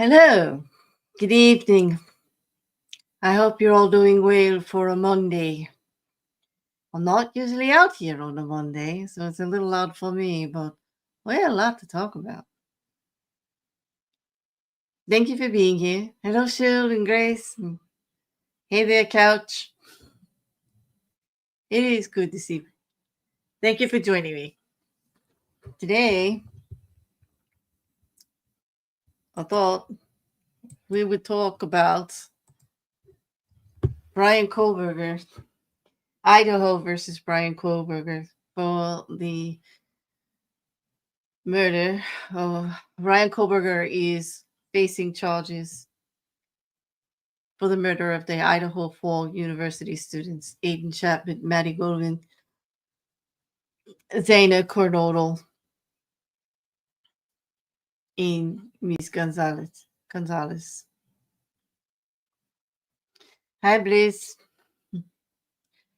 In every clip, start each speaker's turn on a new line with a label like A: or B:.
A: Hello, good evening. I hope you're all doing well for a Monday. I'm not usually out here on a Monday, so it's a little odd for me, but we have a lot to talk about. Thank you for being here. Hello, Shil and Grace. Hey there, Couch. It is good to see you. Thank you for joining me. Today, I thought we would talk about Brian Kohlberger, Idaho versus Brian Kohlberger for the murder. Ryan Kohlberger is facing charges for the murder of the Idaho Fall University students Aiden Chapman, Maddie Goldman, Zaina Coronado, and Miss Gonzalez. Gonzalez. Hi, Bliss.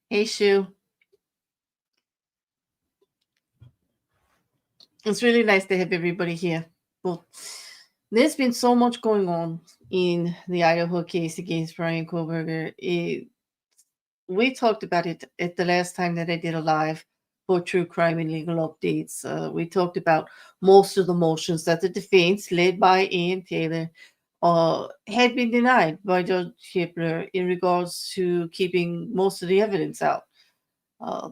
A: Hey, Shu. It's really nice to have everybody here. Well, there's been so much going on in the Idaho case against Brian Kohlberger. We talked about it at the last time that I did a live for True Crime and Legal Updates. We talked about most of the motions that the defense, led by Ian Taylor, had been denied by Judge Hippler in regards to keeping most of the evidence out.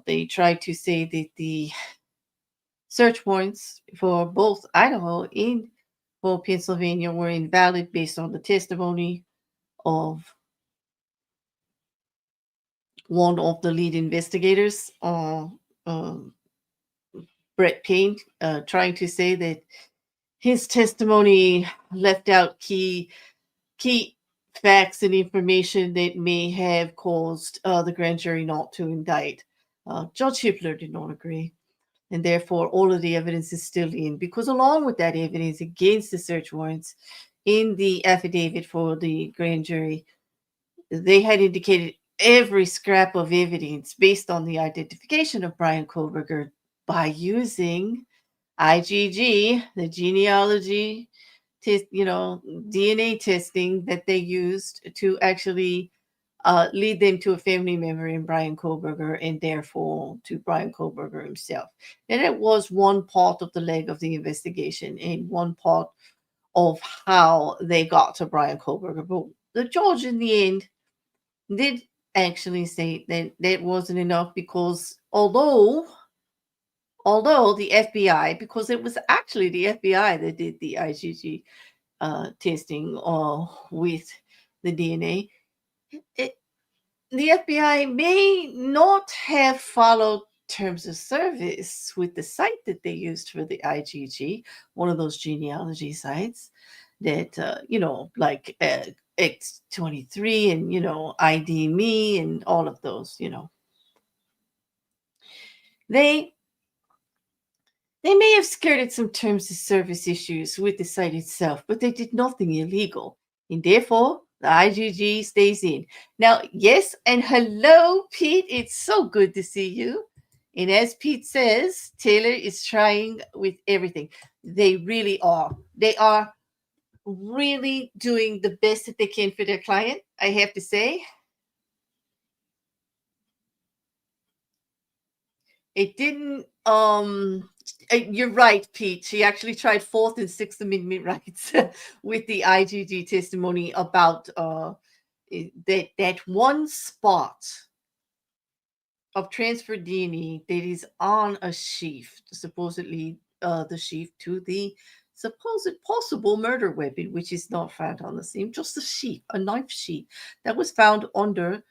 A: They tried to say that the search warrants for both Idaho and for Pennsylvania were invalid based on the testimony of one of the lead investigators, Brett Payne, trying to say that his testimony left out key facts and information that may have caused the grand jury not to indict. Judge Hippler did not agree, and therefore all of the evidence is still in, because along with that evidence against the search warrants in the affidavit for the grand jury, they had indicated every scrap of evidence based on the identification of Brian Kohlberger by using IgG, the genealogy test, DNA testing that they used to actually lead them to a family member in Brian Kohlberger and therefore to Brian Kohlberger himself. And it was one part of the leg of the investigation and one part of how they got to Brian Kohlberger. But the judge in the end did actually say that that wasn't enough, because although the FBI, because it was actually the FBI that did the IgG testing with the DNA, it, the FBI may not have followed terms of service with the site that they used for the IgG, one of those genealogy sites that, like X23 and, ID Me and all of those, they They may have skirted some terms of service issues with the site itself, but they did nothing illegal. And therefore, the IGG stays in. Now, yes, and hello, Pete. It's so good to see you. And as Pete says, Taylor is trying with everything. They really are. They are really doing the best that they can for their client, I have to say. It didn't. You're right, Pete. She actually tried Fourth and Sixth Amendment rights with the IGG testimony about that one spot of transferred DNA that is on a sheath, supposedly the sheath to the supposed possible murder weapon, which is not found on the scene. Just a sheath, a knife sheath that was found under,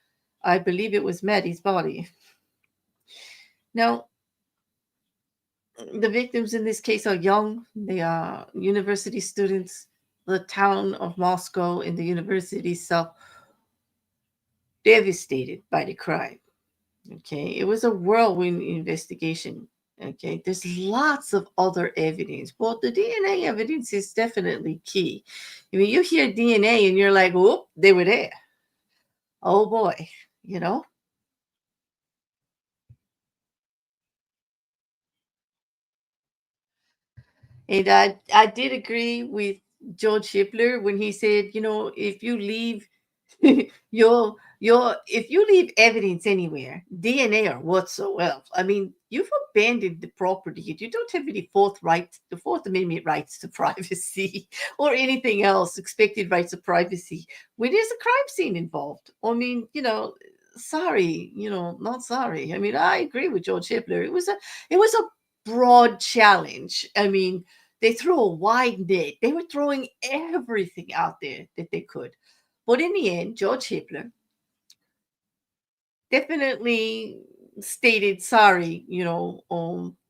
A: I believe it was Maddie's body. Now, the victims in this case are young. They are university students. The town of Moscow and the university itself devastated by the crime. Okay, it was a whirlwind investigation. Okay, there's lots of other evidence, but the DNA evidence is definitely key. I mean, you hear DNA and you're like, "Whoop, they were there." Oh boy, you know. And I did agree with George Hitler when he said, if you leave if you leave evidence anywhere, DNA or whatsoever, I mean, you've abandoned the property. You don't have any the Fourth Amendment rights to privacy or anything else, expected rights of privacy when there's a crime scene involved. I mean, sorry, not sorry. I mean, I agree with George Hitler. It was a broad challenge. I mean, they threw a wide net. They were throwing everything out there that they could. But in the end, George Hitler definitely stated, sorry,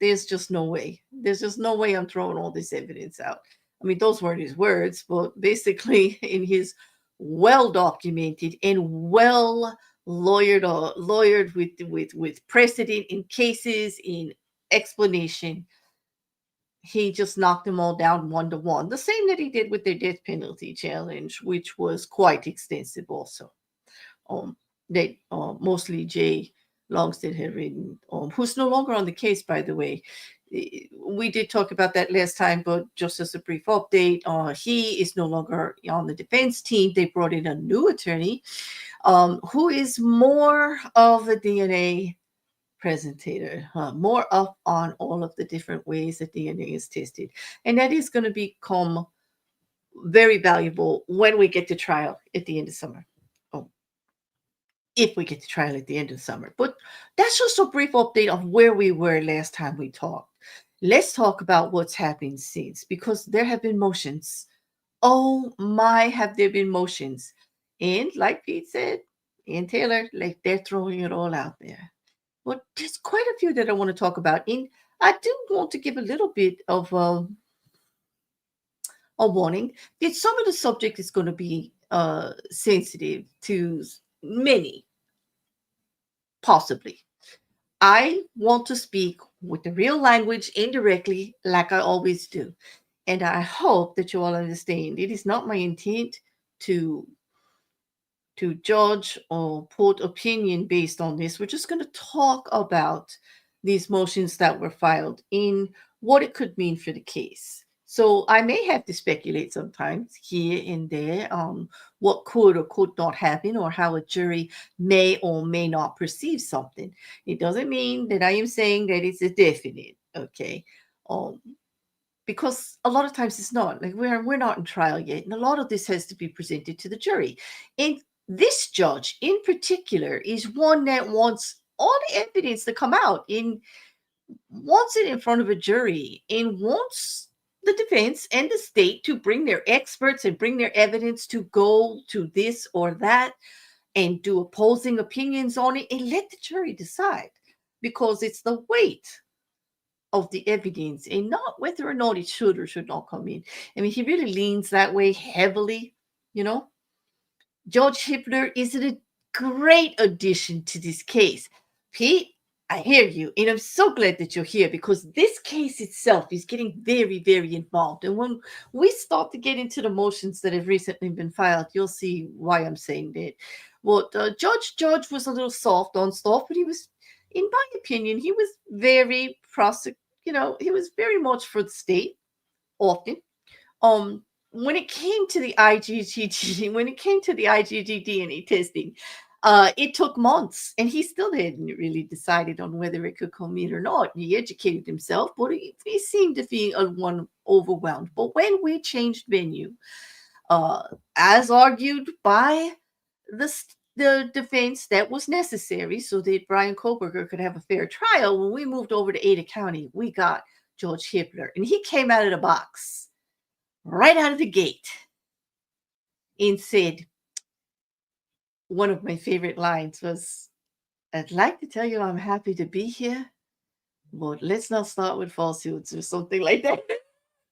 A: there's just no way. There's just no way I'm throwing all this evidence out. I mean, those weren't his words, but basically in his well documented and well lawyered with precedent in cases in explanation, he just knocked them all down one to one. The same that he did with their death penalty challenge, which was quite extensive also. Um, that mostly Jay Longstead had written, who's no longer on the case, by the way. We did talk about that last time, but just as a brief update, he is no longer on the defense team. They brought in a new attorney who is more of a DNA presentator, more up on all of the different ways that DNA is tested. And that is going to become very valuable when we get to trial at the end of summer. Oh, if we get to trial at the end of the summer. But that's just a brief update of where we were last time we talked. Let's talk about what's happened since, because there have been motions. Oh my, have there been motions? And like Pete said, and Taylor, like they're throwing it all out there. Well, there's quite a few that I want to talk about. And I do want to give a little bit of a warning that some of the subject is going to be sensitive to many, possibly. I want to speak with the real language indirectly, like I always do. And I hope that you all understand. It is not my intent to judge or put opinion based on this. We're just going to talk about these motions that were filed in what it could mean for the case. So I may have to speculate sometimes here and there on what could or could not happen or how a jury may or may not perceive something. It doesn't mean that I am saying that it's a definite, okay? Um, because a lot of times it's not, like we're not in trial yet, and a lot of this has to be presented to the jury. And this judge in particular is one that wants all the evidence to come out and wants it in front of a jury and wants the defense and the state to bring their experts and bring their evidence to go to this or that and do opposing opinions on it and let the jury decide, because it's the weight of the evidence and not whether or not it should or should not come in. I mean, he really leans that way heavily, you know. George Hitler is a great addition to this case. Pete, I hear you, and I'm so glad that you're here because this case itself is getting very, very involved. And when we start to get into the motions that have recently been filed, you'll see why I'm saying that. Well, Judge was a little soft on stuff, but he was, in my opinion, he was very he was very much for the state often. When it came to the IgG, when it came to the IgG DNA testing, it took months, and he still hadn't really decided on whether it could come in or not. He educated himself, but he seemed to be one overwhelmed. But when we changed venue, uh, as argued by the defense, that was necessary so that Brian Koberger could have a fair trial. When we moved over to Ada County, we got George Hitler, and he came out of the box right out of the gate and said, one of my favorite lines was, I'd like to tell you I'm happy to be here, but let's not start with falsehoods or something like that.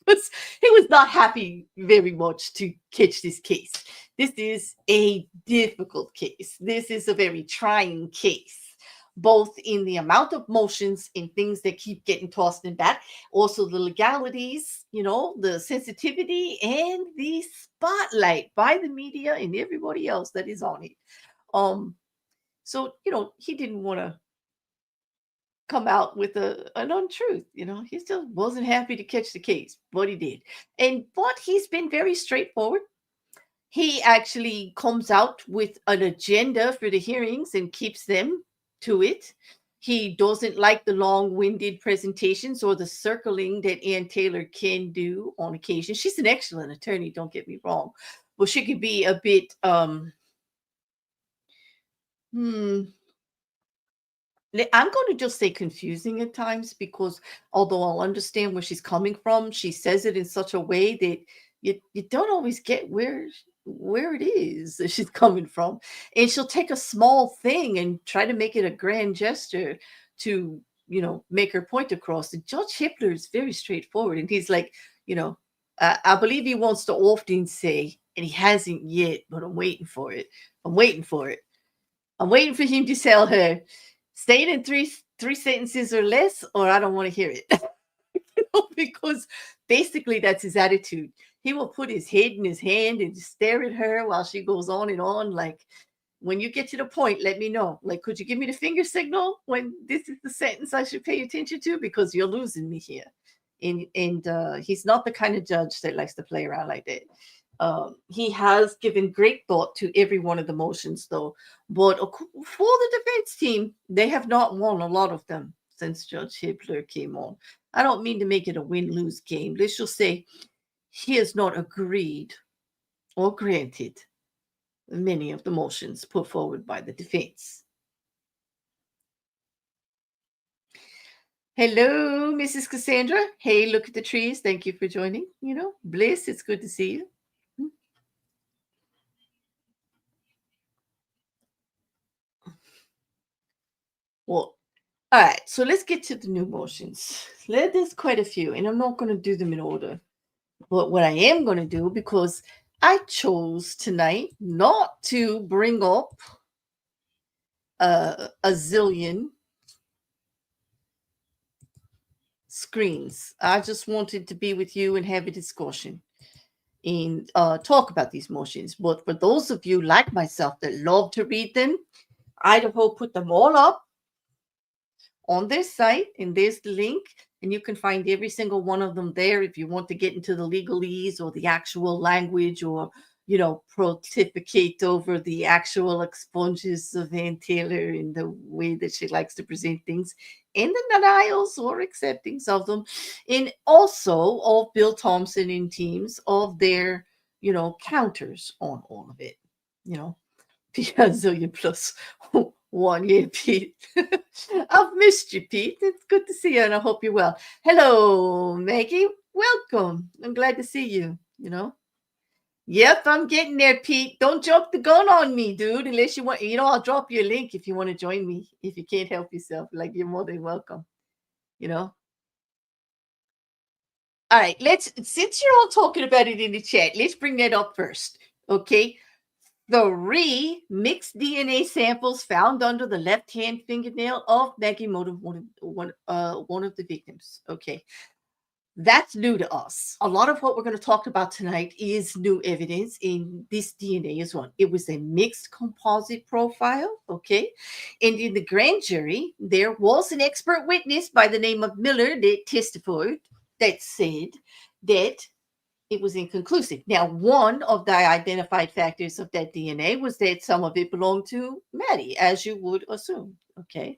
A: He was not happy very much to catch this case. This is a difficult case. This is a very trying case, both in the amount of motions and things that keep getting tossed in back, also the legalities, the sensitivity and the spotlight by the media and everybody else that is on it. So he didn't want to come out with an untruth. He still wasn't happy to catch the case, but he did. But he's been very straightforward. He actually comes out with an agenda for the hearings and keeps them to it. He doesn't like the long-winded presentations or the circling that Ann Taylor can do on occasion. She's an excellent attorney, don't get me wrong, but she could be a bit hmm, I'm going to just say confusing at times, because although I'll understand where she's coming from, she says it in such a way that you don't always get where it is that she's coming from. And she'll take a small thing and try to make it a grand gesture to, make her point across. And Judge Hippler is very straightforward. And he's like, you know, I believe he wants to often say, and he hasn't yet, but I'm waiting for it. I'm waiting for it. I'm waiting for him to tell her, say it in three sentences or less, or I don't want to hear it. Because basically that's his attitude. He will put his head in his hand and stare at her while she goes on and on. Like, when you get to the point, let me know. Like, could you give me the finger signal when this is the sentence I should pay attention to? Because you're losing me here. And he's not the kind of judge that likes to play around like that. He has given great thought to every one of the motions, though. But for the defense team, they have not won a lot of them since Judge Hippler came on. I don't mean to make it a win-lose game. Let's just say he has not agreed or granted many of the motions put forward by the defense. Hello, Mrs. Cassandra. Hey, look at the trees. Thank you for joining. Bliss, it's good to see you. Well, all right, so let's get to the new motions. There's quite a few, and I'm not going to do them in order. But what I am going to do, because I chose tonight not to bring up a zillion screens. I just wanted to be with you and have a discussion and talk about these motions. But for those of you like myself that love to read them, Idaho put them all up on their site, and there's the link, and you can find every single one of them there if you want to get into the legalese or the actual language, or pontificate over the actual expunges of Ann Taylor in the way that she likes to present things, and the denials or acceptings of them, and also of Bill Thompson and teams of their counters on all of it. Zillion plus one year, Pete. I've missed you, Pete. It's good to see you, and I hope you're well. Hello, Maggie. Welcome. I'm glad to see you. Yep, I'm getting there, Pete. Don't jump the gun on me, dude. Unless you want, I'll drop you a link if you want to join me. If you can't help yourself, like, you're more than welcome. All right, since you're all talking about it in the chat, let's bring that up first. Okay. 3 mixed DNA samples found under the left-hand fingernail of Maggie Motive, one of the victims. Okay. That's new to us. A lot of what we're going to talk about tonight is new evidence in this DNA as well. It was a mixed composite profile, okay? And in the grand jury, there was an expert witness by the name of Miller that testified, that said that it was inconclusive. Now, one of the identified factors of that DNA was that some of it belonged to Maddie, as you would assume, okay?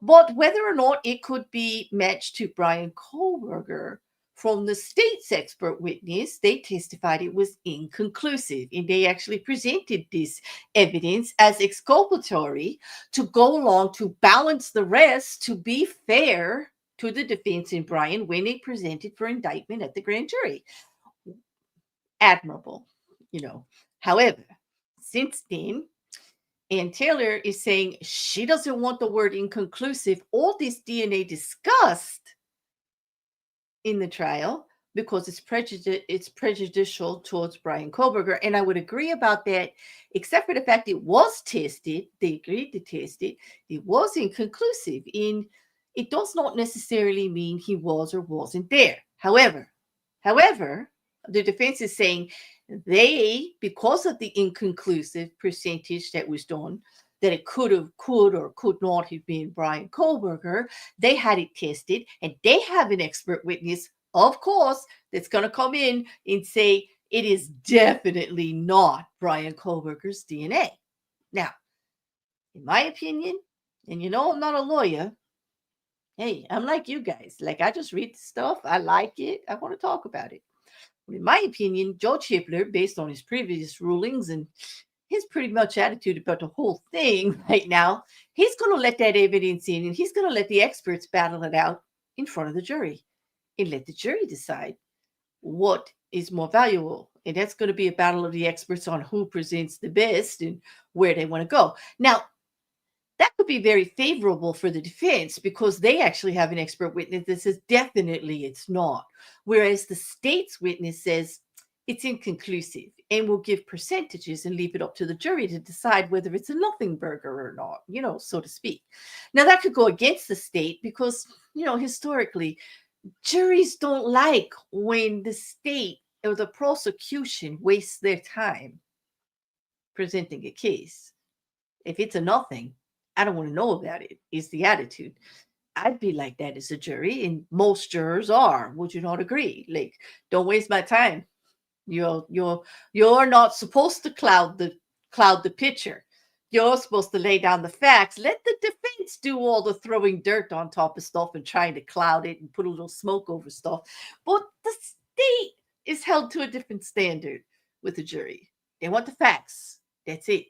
A: But whether or not it could be matched to Brian Kohlberger, from the state's expert witness, they testified it was inconclusive. And they actually presented this evidence as exculpatory to go along to balance the rest, to be fair to the defense and Brian when they presented for indictment at the grand jury. Admirable. However, since then, Ann Taylor is saying she doesn't want the word inconclusive or this DNA discussed in the trial because it's prejudicial towards Brian Kohlberger. And I would agree about that, except for the fact it was tested. They agreed to test it. It was inconclusive. And it does not necessarily mean he was or wasn't there. However, The defense is saying they, because of the inconclusive percentage that was done, that it could or could not have been Brian Kohlberger, they had it tested and they have an expert witness, of course, that's going to come in and say it is definitely not Brian Kohlberger's DNA. Now, in my opinion, and you know I'm not a lawyer, hey, I'm like you guys. Like, I just read the stuff, I like it, I want to talk about it. In my opinion, George Hitler, based on his previous rulings and his pretty much attitude about the whole thing right now, he's going to let that evidence in and he's going to let the experts battle it out in front of the jury and let the jury decide what is more valuable. And that's going to be a battle of the experts on who presents the best and where they want to go. Now, that could be very favorable for the defense because they actually have an expert witness that says definitely it's not. Whereas the state's witness says it's inconclusive and will give percentages and leave it up to the jury to decide whether it's a nothing burger or not, so to speak. Now, that could go against the state because, historically, juries don't like when the state or the prosecution wastes their time presenting a case. If it's a nothing, I don't want to know about it, is the attitude. I'd be like that as a jury, and most jurors are. Would you not agree? Like, don't waste my time. You're not supposed to cloud the picture. You're supposed to lay down the facts. Let the defense do all the throwing dirt on top of stuff and trying to cloud it and put a little smoke over stuff. But the state is held to a different standard with the jury. They want the facts. That's it.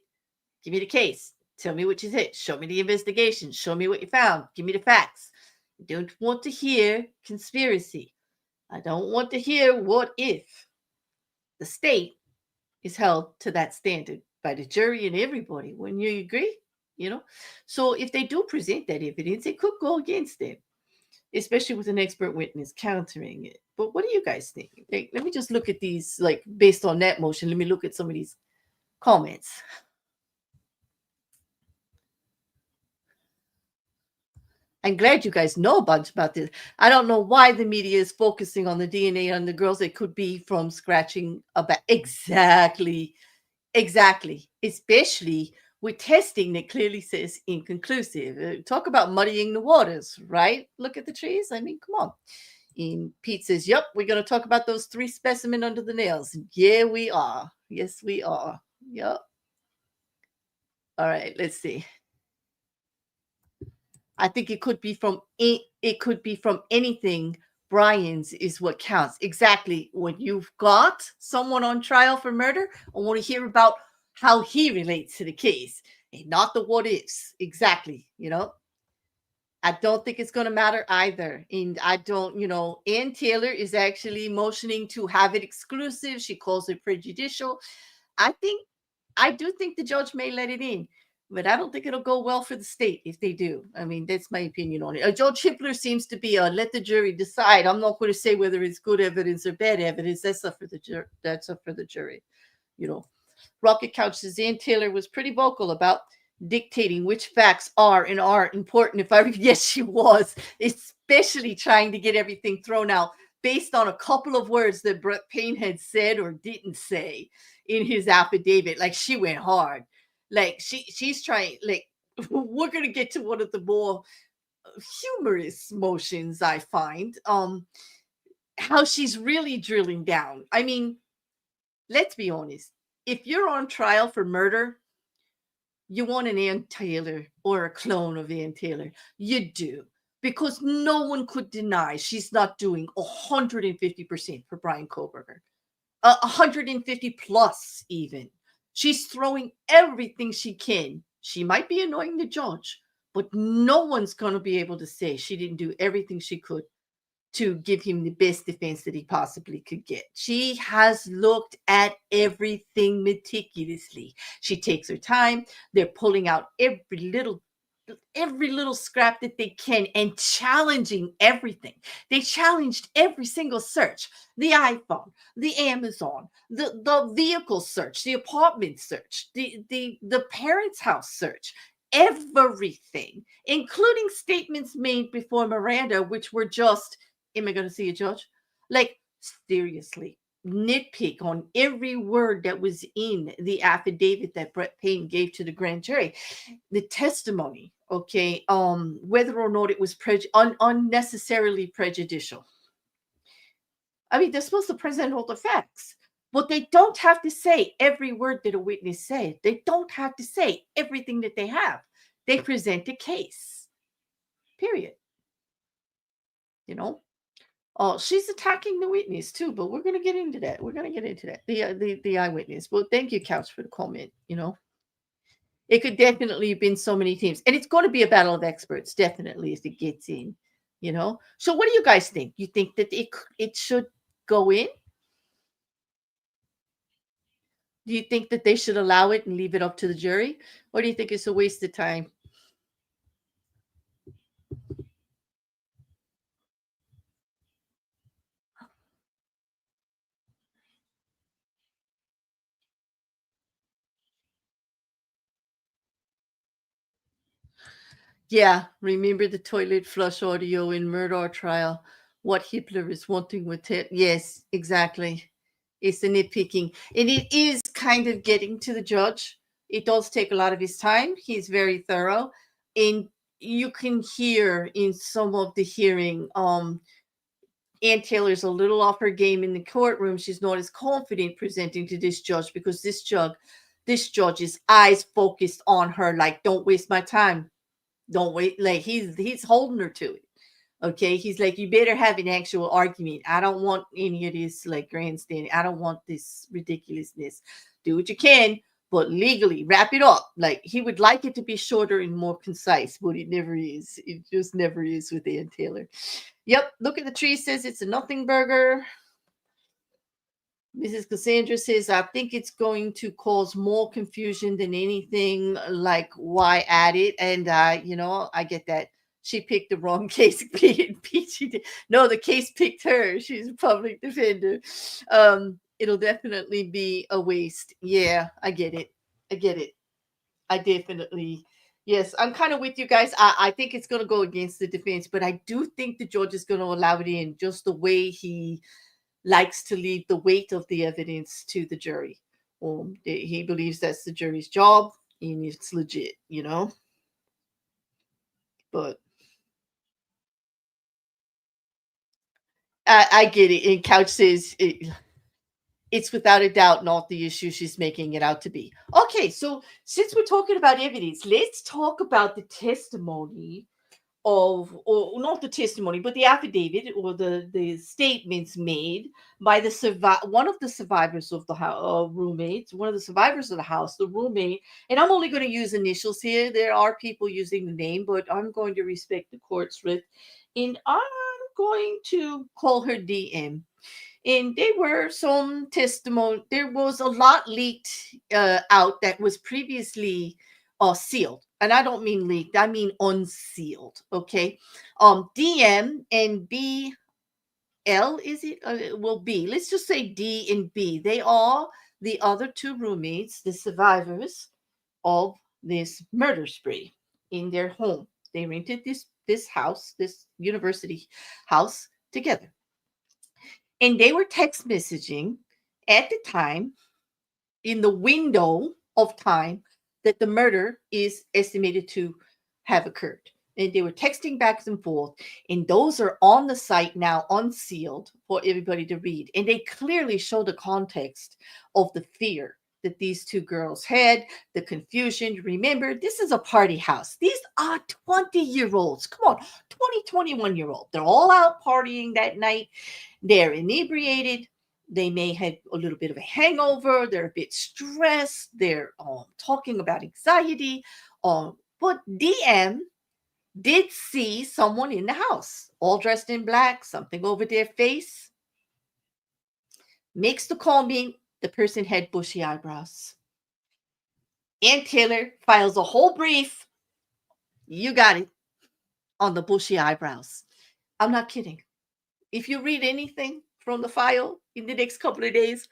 A: Give me the case. Tell me what you did. Show me the investigation. Show me what you found. Give me the facts. I don't want to hear conspiracy. I don't want to hear what if. The state is held to that standard by the jury and everybody. Wouldn't you agree? So if they do present that evidence, it could go against them, especially with an expert witness countering it. But what do you guys think? Let me just look at these, like, based on that motion. Let me look at some of these comments. I'm glad you guys know a bunch about this. I don't know why the media is focusing on the DNA on the girls. It could be from scratching a back. Exactly. Especially with testing that clearly says inconclusive. Talk about muddying the waters, right? Look at the trees. I mean, come on. And Pete says, yep, we're going to talk about those 3 specimen under the nails. Yeah, we are. Yes, we are. Yep. All right, let's see. I think it could be from anything. Brian's is what counts. Exactly. When you've got someone on trial for murder, I want to hear about how he relates to the case and not the what ifs. Exactly. I don't think it's going to matter either. And I don't, Ann Taylor is actually motioning to have it exclusive. She calls it prejudicial. I do think the judge may let it in, but I don't think it'll go well for the state if they do. I mean, that's my opinion on it. Judge Hitler seems to be let the jury decide. I'm not going to say whether it's good evidence or bad evidence. That's up for the jury. That's up for the jury. Rocket Couch says Ann Taylor was pretty vocal about dictating which facts are and aren't important. Yes, she was, especially trying to get everything thrown out based on a couple of words that Brett Payne had said or didn't say in his affidavit. Like, she went hard. Like, she's trying, like, we're going to get to one of the more humorous motions, I find. How she's really drilling down. I mean, let's be honest. If you're on trial for murder, you want an Ann Taylor or a clone of Ann Taylor. You do. Because no one could deny she's not doing 150% for Brian Kohlberger. 150 plus even. She's throwing everything she can. She might be annoying the judge, but no one's going to be able to say she didn't do everything she could to give him the best defense that he possibly could get. She has looked at everything meticulously. She takes her time. They're pulling out every little scrap that they can and challenging everything. They challenged every single search: the iPhone, the Amazon, the vehicle search, the apartment search, the parents' house search, everything, including statements made before Miranda, which were just, am I going to see a judge? Like, seriously. nitpick on every word that was in the affidavit that Brett Payne gave to the grand jury, the testimony, okay, whether or not it was unnecessarily prejudicial. I mean, they're supposed to present all the facts, but they don't have to say every word that a witness said. They don't have to say everything that they have. They present a case. Period. You know. Oh, she's attacking the witness too, but we're gonna get into that. We're gonna get into that. The eyewitness. Well, thank you, Couch, for the comment. It could definitely have been so many teams, and it's going to be a battle of experts, definitely, if it gets in. So what do you guys think? You think that it should go in? Do you think that they should allow it and leave it up to the jury, or do you think it's a waste of time? Yeah, remember the toilet flush audio in Murdoch trial? What Hitler is wanting with it? Yes, exactly. It's the nitpicking, and it is kind of getting to the judge. It does take a lot of his time. He's very thorough, and you can hear in some of the hearing, Ann Taylor's a little off her game in the courtroom. She's not as confident presenting to this judge because this judge's eyes focused on her, like, don't waste my time. Don't wait. Like, he's holding her to it. Okay. He's like, you better have an actual argument. I don't want any of this like grandstanding. I don't want this ridiculousness. Do what you can, but legally wrap it up. Like, he would like it to be shorter and more concise, but it never is. It just never is with Ann Taylor. Yep. Look at the tree, says it's a nothing burger. Mrs. Cassandra says, I think it's going to cause more confusion than anything. Like, why add it? And, I get that. She picked the wrong case. No, the case picked her. She's a public defender. It'll definitely be a waste. Yeah, I get it. I get it. I definitely, yes, I'm kind of with you guys. I think it's going to go against the defense, but I do think the judge is going to allow it in just the way he likes to leave the weight of the evidence to the jury. He believes that's the jury's job and it's legit. But I get it. And Couch says it's without a doubt not the issue she's making it out to be. Okay, so since we're talking about evidence, let's talk about the testimony or not the testimony, but the affidavit or the statements made by one of the survivors of the roommates, one of the survivors of the house, the roommate. And I'm only going to use initials here. There are people using the name, but I'm going to respect the court's writ, and I'm going to call her DM. And there were some testimony. There was a lot leaked out that was previously sealed, and I don't mean leaked. I mean unsealed. Okay, DM and BL, is it? Well, B. Let's just say D and B. They are the other two roommates, the survivors of this murder spree in their home. They rented this house, this university house, together. And they were text messaging at the time, in the window of time that the murder is estimated to have occurred. And they were texting back and forth. And those are on the site now, unsealed for everybody to read. And they clearly show the context of the fear that these two girls had, the confusion. Remember, this is a party house. These are 20-year-olds. Come on, 21-year-old. They're all out partying that night. They're inebriated. They may have a little bit of a hangover. They're a bit stressed. They're talking about anxiety. But DM did see someone in the house, all dressed in black, something over their face. Makes the comment the person had bushy eyebrows. Ann Taylor files a whole brief. You got it, on the bushy eyebrows. I'm not kidding. If you read anything from the file in the next couple of days,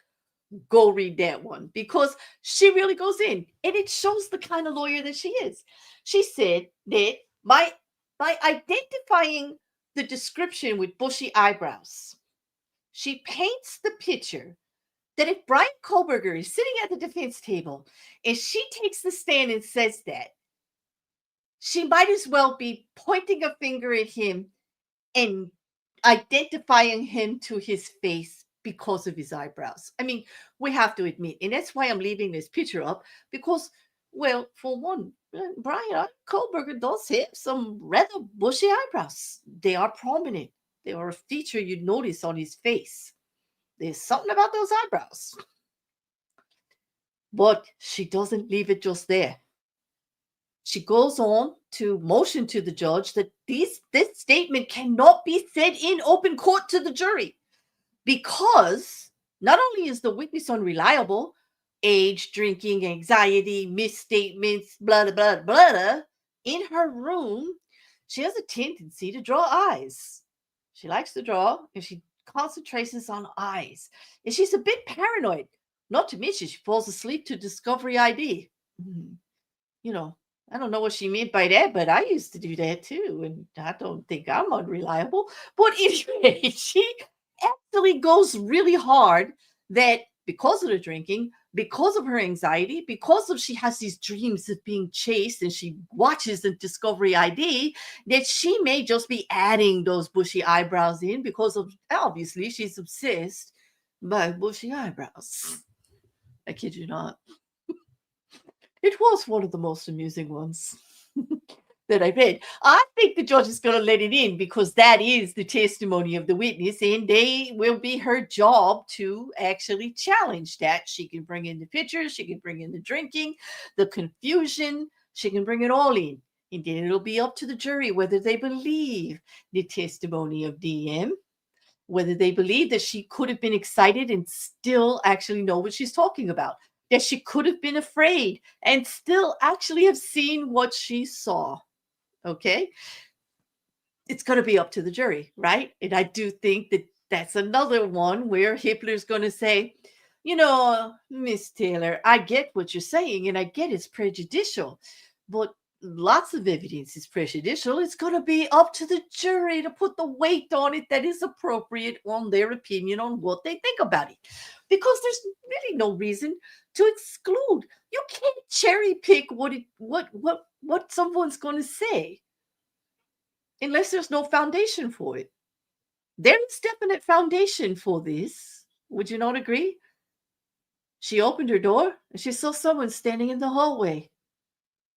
A: go read that one, because she really goes in and it shows the kind of lawyer that she is. She said that by identifying the description with bushy eyebrows, she paints the picture that if Brian Koberger is sitting at the defense table and she takes the stand and says that, she might as well be pointing a finger at him and identifying him to his face because of his eyebrows. I mean, we have to admit, and that's why I'm leaving this picture up because, well, for one, Brian Kohlberger does have some rather bushy eyebrows. They are prominent. They are a feature you notice on his face. There's something about those eyebrows. But she doesn't leave it just there. She goes on to motion to the judge that this statement cannot be said in open court to the jury because not only is the witness unreliable, age, drinking, anxiety, misstatements, blah, blah, blah, blah, in her room, she has a tendency to draw eyes. She likes to draw and she concentrates on eyes. And she's a bit paranoid, not to mention she falls asleep to Discovery ID. You know, I don't know what she meant by that, but I used to do that too. And I don't think I'm unreliable. But anyway, she actually goes really hard that because of the drinking, because of her anxiety, because of she has these dreams of being chased and she watches the Discovery ID, that she may just be adding those bushy eyebrows in because of obviously she's obsessed by bushy eyebrows. I kid you not. It was one of the most amusing ones that I read. I think the judge is going to let it in because that is the testimony of the witness, and they will be her job to actually challenge that. She can bring in the pictures, she can bring in the drinking, the confusion, she can bring it all in. And then it'll be up to the jury whether they believe the testimony of DM, whether they believe that she could have been excited and still actually know what she's talking about, that she could have been afraid and still actually have seen what she saw. Okay. It's going to be up to the jury, right? And I do think that that's another one where Hitler's going to say, Miss Taylor, I get what you're saying and I get it's prejudicial, but lots of evidence is prejudicial. It's going to be up to the jury to put the weight on it that is appropriate on their opinion on what they think about it. Because there's really no reason to exclude. You can't cherry pick what someone's going to say unless there's no foundation for it. There is definite foundation for this. Would you not agree? She opened her door and she saw someone standing in the hallway.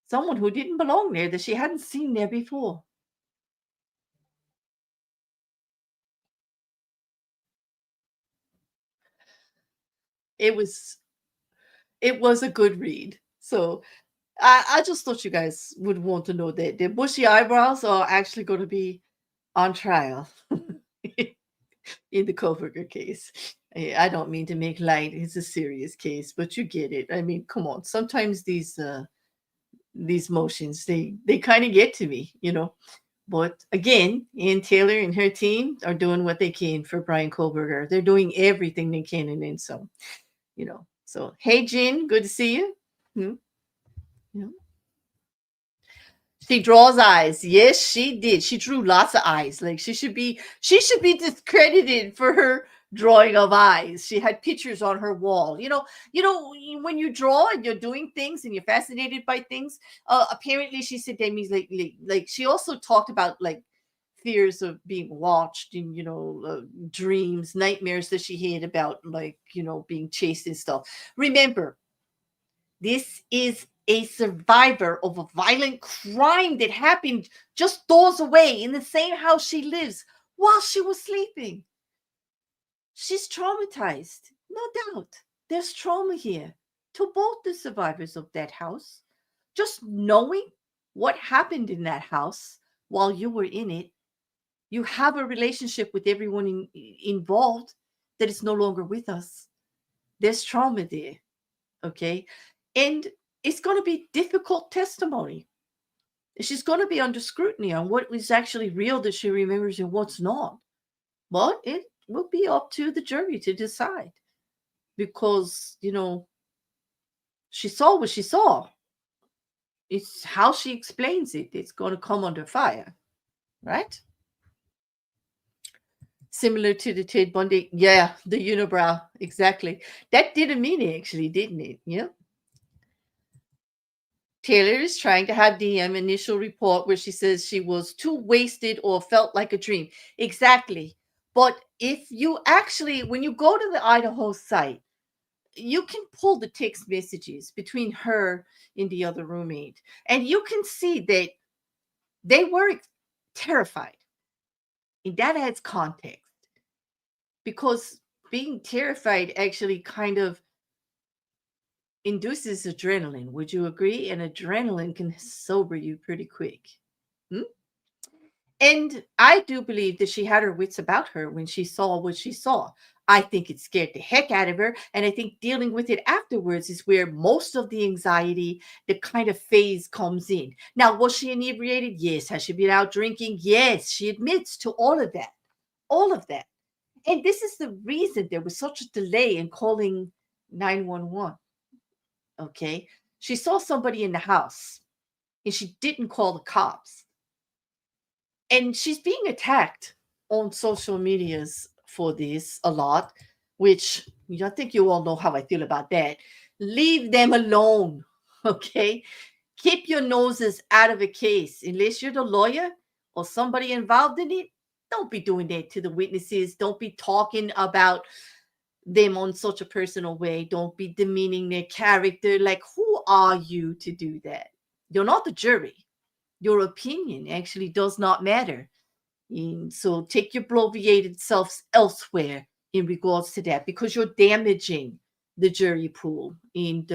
A: Someone who didn't belong there, that she hadn't seen there before. It was a good read. So I just thought you guys would want to know that the bushy eyebrows are actually going to be on trial in the Koberger case. I don't mean to make light. It's a serious case, but you get it. I mean, come on. Sometimes these motions they kind of get to me, But again, Ann Taylor and her team are doing what they can for Brian Kohlberger. They're doing everything they can and then some, So, hey, Jen, good to see you. Hmm? Yeah. She draws eyes. Yes, she did. She drew lots of eyes. Like she should be discredited for her drawing of eyes. She had pictures on her wall. When you draw and you're doing things and you're fascinated by things. Apparently, she said that means like she also talked about like fears of being watched and dreams, nightmares that she had about like being chased and stuff. Remember, this is a survivor of a violent crime that happened just doors away in the same house she lives while she was sleeping. She's traumatized, no doubt. There's trauma here to both the survivors of that house. Just knowing what happened in that house while you were in it, you have a relationship with everyone involved that is no longer with us. There's trauma there, okay? And it's going to be difficult testimony. She's going to be under scrutiny on what is actually real that she remembers and what's not. But it will be up to the jury to decide because, she saw what she saw. It's how she explains it. It's going to come under fire, right? Similar to the Ted Bundy. Yeah, the unibrow. Exactly. That did a meaning, actually, didn't it? Yeah. Taylor is trying to have DM initial report where she says she was too wasted or felt like a dream. Exactly. But if you actually, when you go to the Idaho site, you can pull the text messages between her and the other roommate, and you can see that they were terrified. And that adds context because being terrified actually kind of induces adrenaline. Would you agree? And adrenaline can sober you pretty quick. Hmm? And I do believe that she had her wits about her when she saw what she saw. I think it scared the heck out of her. And I think dealing with it afterwards is where most of the anxiety, the kind of phase comes in. Now, was she inebriated? Yes. Has she been out drinking? Yes. She admits to all of that. All of that. And this is the reason there was such a delay in calling 911. Okay. She saw somebody in the house and she didn't call the cops. And she's being attacked on social medias for this a lot, which I think you all know how I feel about that. Leave them alone. Okay. Keep your noses out of a case. Unless you're the lawyer or somebody involved in it, don't be doing that to the witnesses. Don't be talking about them on such a personal way. Don't be demeaning their character. Like, who are you to do that? You're not the jury. Your opinion actually does not matter. And so take your bloviated selves elsewhere in regards to that because you're damaging the jury pool. And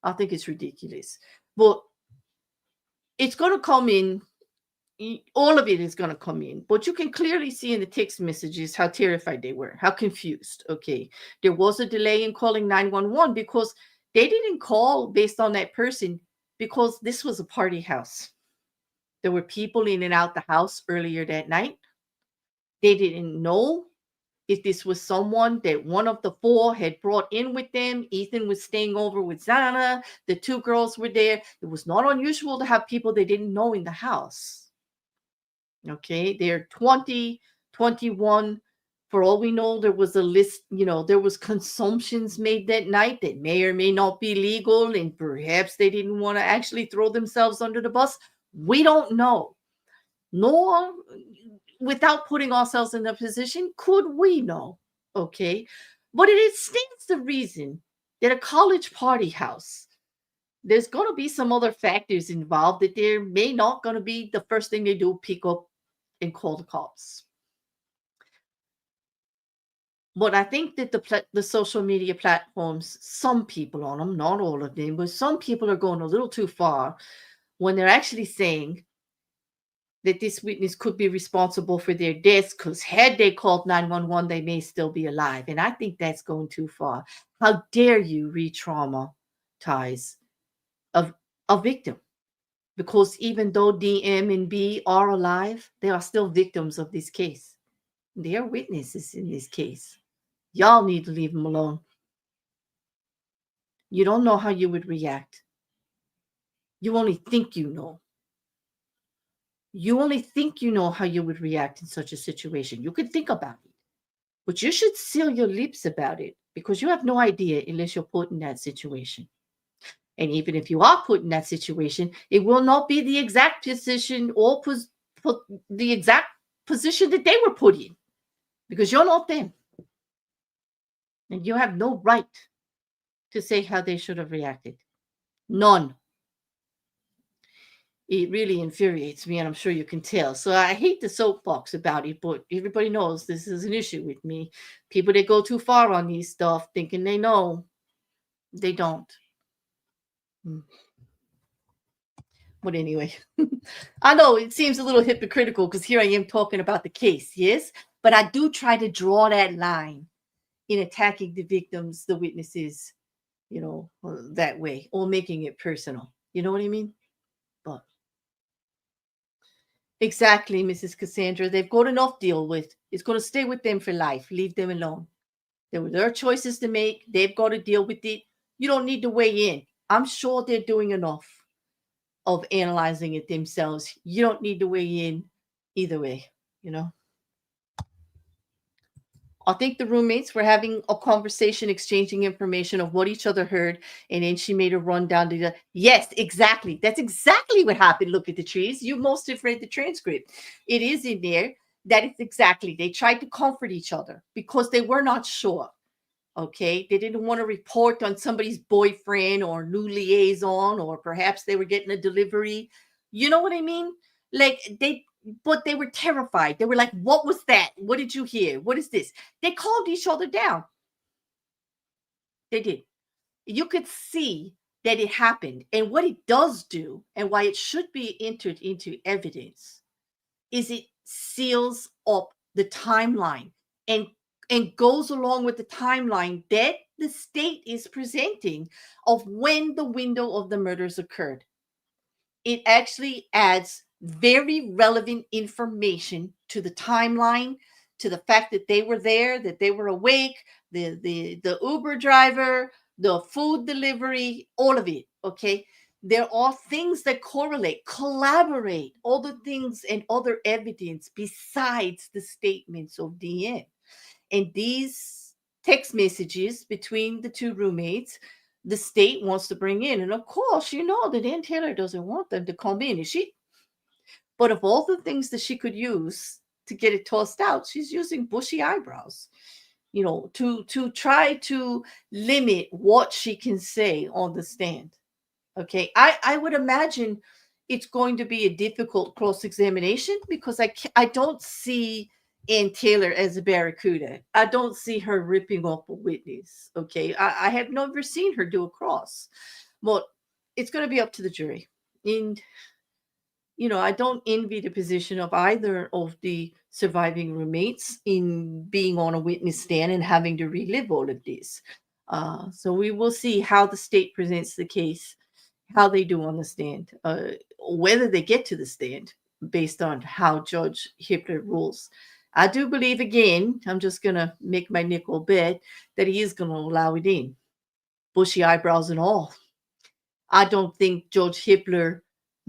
A: I think it's ridiculous. But it's going to come in. All of it is going to come in, but you can clearly see in the text messages how terrified they were, how confused. Okay. There was a delay in calling 911 because they didn't call based on that person because this was a party house. There were people in and out the house earlier that night. They didn't know if this was someone that one of the four had brought in with them. Ethan was staying over with Zana. The two girls were there. It was not unusual to have people they didn't know in the house. Okay, they're 20, 21. For all we know, there was a list, there was consumptions made that night that may or may not be legal, and perhaps they didn't want to actually throw themselves under the bus. We don't know. Nor, without putting ourselves in a position, could we know. Okay, but it stands to reason that a college party house, there's going to be some other factors involved that there may not going to be the first thing they do pick up and call the cops. But I think that the social media platforms, some people on them, not all of them, but some people are going a little too far when they're actually saying that this witness could be responsible for their deaths because had they called 911, they may still be alive. And I think that's going too far. How dare you re-traumatize a victim? Because even though DM and B are alive, they are still victims of this case. They are witnesses in this case. Y'all need to leave them alone. You don't know how you would react. You only think you know. You only think you know how you would react in such a situation. You could think about it, but you should seal your lips about it because you have no idea unless you're put in that situation. And even if you are put in that situation, it will not be the exact position or the exact position that they were put in because you're not them. And you have no right to say how they should have reacted. None. It really infuriates me, and I'm sure you can tell. So I hate the soapbox about it, but everybody knows this is an issue with me. People that go too far on these stuff thinking they know, they don't. But anyway, I know it seems a little hypocritical because here I am talking about the case, yes? But I do try to draw that line in attacking the victims, the witnesses, that way, or making it personal. You know what I mean? But exactly, Mrs. Cassandra. They've got enough deal with. It's going to stay with them for life. Leave them alone. There were their choices to make. They've got to deal with it. You don't need to weigh in. I'm sure they're doing enough of analyzing it themselves. You don't need to weigh in either way, you know? I think the roommates were having a conversation, exchanging information of what each other heard, and then she made a rundown to the yes, exactly. That's exactly what happened. Look at the trees. You most have read the transcript. It is in there. That is exactly. They tried to comfort each other because they were not sure. Okay. They didn't want to report on somebody's boyfriend or new liaison, or perhaps they were getting a delivery. You know what I mean? Like but they were terrified. They were like, what was that? What did you hear? What is this? They calmed each other down. They did. You could see that it happened. And what it does do, and why it should be entered into evidence, is it seals up the timeline and goes along with the timeline that the state is presenting of when the window of the murders occurred. It actually adds very relevant information to the timeline, to the fact that they were there, that they were awake, the Uber driver, the food delivery, all of it. Okay. There are things that correlate, collaborate, all the things and other evidence besides the statements of DN. And these text messages between the two roommates, the state wants to bring in. And of course, you know that Ann Taylor doesn't want them to come in. Is she? But of all the things that she could use to get it tossed out, she's using bushy eyebrows, to try to limit what she can say on the stand. Okay. I would imagine it's going to be a difficult cross examination because I don't see Ann Taylor as a barracuda. I don't see her ripping off a witness. Okay. I have never seen her do a cross. Well, it's going to be up to the jury. And, I don't envy the position of either of the surviving roommates in being on a witness stand and having to relive all of this. So we will see how the state presents the case, how they do on the stand, whether they get to the stand based on how Judge Hippler rules. I do believe, again, I'm just going to make my nickel bet that he is going to allow it in, bushy eyebrows and all. I don't think Judge Hippler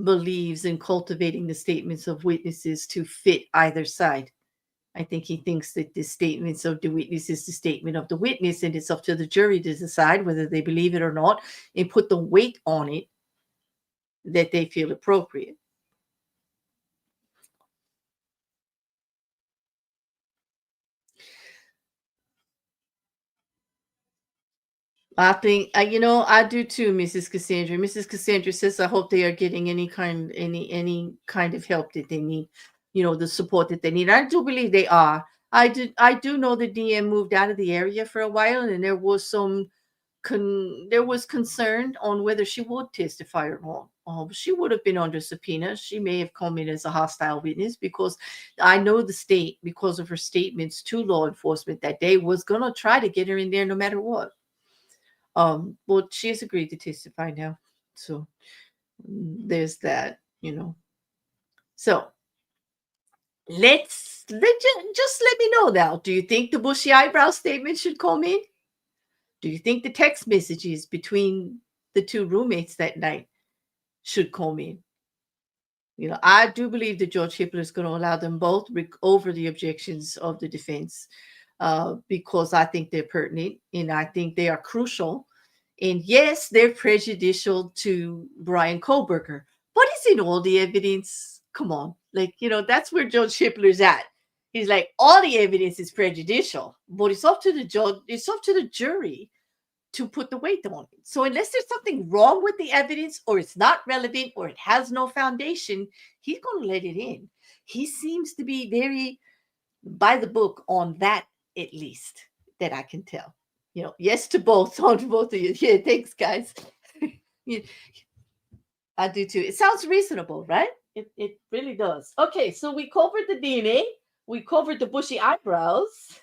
A: believes in cultivating the statements of witnesses to fit either side. I think he thinks that the statements of the witness is the statement of the witness, and it's up to the jury to decide whether they believe it or not and put the weight on it that they feel appropriate. I think, I do too, Mrs. Cassandra. Mrs. Cassandra says, I hope they are getting any kind of help that they need, the support that they need. I do believe they are. I do know that DM moved out of the area for a while, and there was there was concern on whether she would testify or not. She would have been under subpoena. She may have come in as a hostile witness because I know the state, because of her statements to law enforcement that day, was going to try to get her in there no matter what. Well, she has agreed to testify now. So there's that. So just let me know now. Do you think the bushy eyebrow statement should come in? Do you think the text messages between the two roommates that night should come in? I do believe that George Hippler is going to allow them both over the objections of the defense, because I think they're pertinent and I think they are crucial. And yes, they're prejudicial to Brian Koberger, but isn't all the evidence? Come on. That's where George Hippler's at. He's like, all the evidence is prejudicial, but it's up to the judge, it's up to the jury to put the weight on it. So unless there's something wrong with the evidence, or it's not relevant, or it has no foundation, he's going to let it in. He seems to be very by the book on that, at least, that I can tell. Yes to both on both of you. Yeah, thanks, guys. Yeah, I do too. It sounds reasonable, right? It really does. Okay, so we covered the DNA. We covered the bushy eyebrows.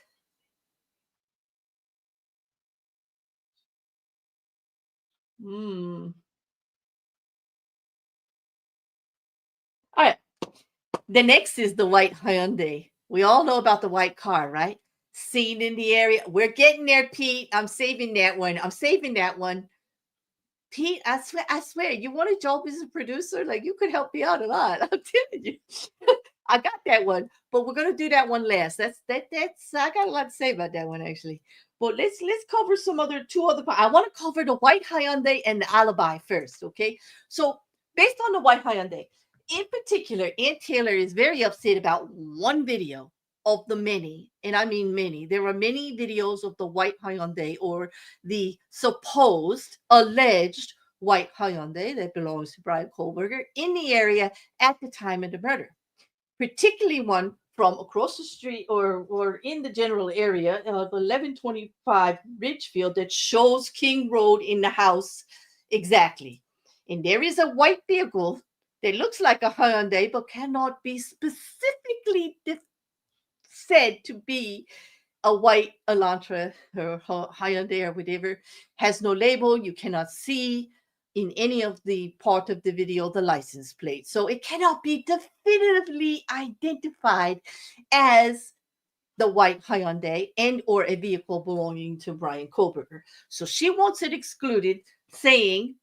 A: Hmm. All right. The next is the white Hyundai. We all know about the white car, right? Seen in the area. We're getting there, Pete. I'm saving that one. I'm saving that one. Pete, I swear, you want a job as a producer? Like, you could help me out a lot. I'm telling you. I got that one, but we're gonna do that one last. That's I got a lot to say about that one actually. But let's cover some other two other. I want to cover the white Hyundai and the alibi first, okay? So based on the white Hyundai, in particular, Aunt Taylor is very upset about one video of the many, and I mean many. There are many videos of the white Hyundai or the supposed alleged white Hyundai that belongs to Brian Kohlberger in the area at the time of the murder, particularly one from across the street or in the general area of 1125 Ridgefield that shows King Road in the house exactly. And there is a white vehicle that looks like a Hyundai but cannot be specifically said to be a white Elantra or Hyundai or whatever, has no label. You cannot see in any of the part of the video the license plate. So it cannot be definitively identified as the white Hyundai and or a vehicle belonging to Brian Kohlberger. So she wants it excluded, saying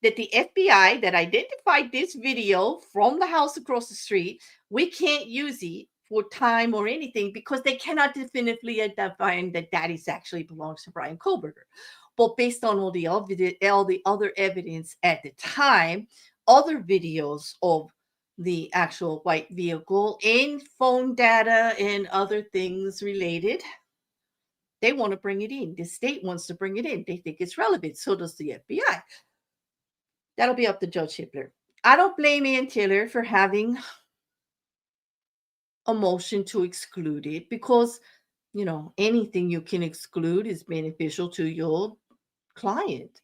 A: that the FBI that identified this video from the house across the street, we can't use it for time or anything because they cannot definitively identify that that is actually belongs to Brian Kohlberger. But based on all the other evidence at the time, other videos of the actual white vehicle and phone data and other things related, they want to bring it in. The state wants to bring it in. They think it's relevant. So does the FBI. That'll be up to Judge Hippler. I don't blame Ann Taylor for having a motion to exclude it because, anything you can exclude is beneficial to your client.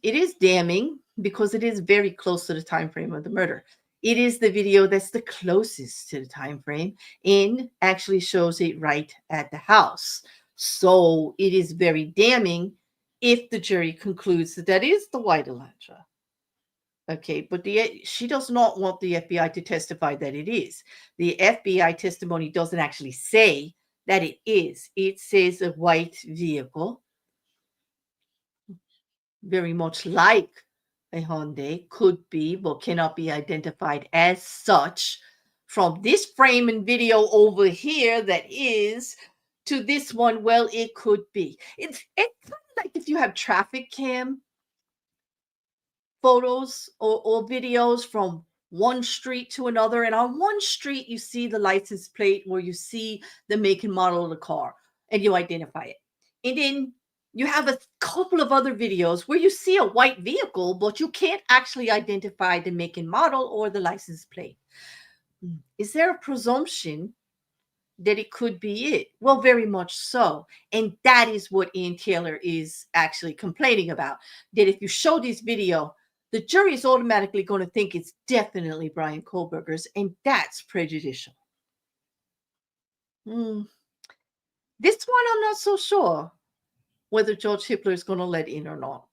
A: It is damning because it is very close to the time frame of the murder. It is the video that's the closest to the time frame and actually shows it right at the house. So it is very damning if the jury concludes that that is the white Elantra. Okay, but she does not want the FBI to testify that it is. The FBI testimony doesn't actually say that it is. It says a white vehicle, very much like a Hyundai, could be, but cannot be identified as such. From this frame and video over here, that is, to this one, well, it could be. It's kind of like if you have traffic cam photos or videos from one street to another, and on one street you see the license plate where you see the make and model of the car and you identify it, and then you have a couple of other videos where you see a white vehicle but you can't actually identify the make and model or the license plate. Is there a presumption that it could be it? Well, very much so. And that is what Ian Taylor is actually complaining about. That if you show this video, the jury is automatically going to think it's definitely Brian Kohlberger's, and that's prejudicial. This one, I'm not so sure whether Judge Hippler is going to let in or not,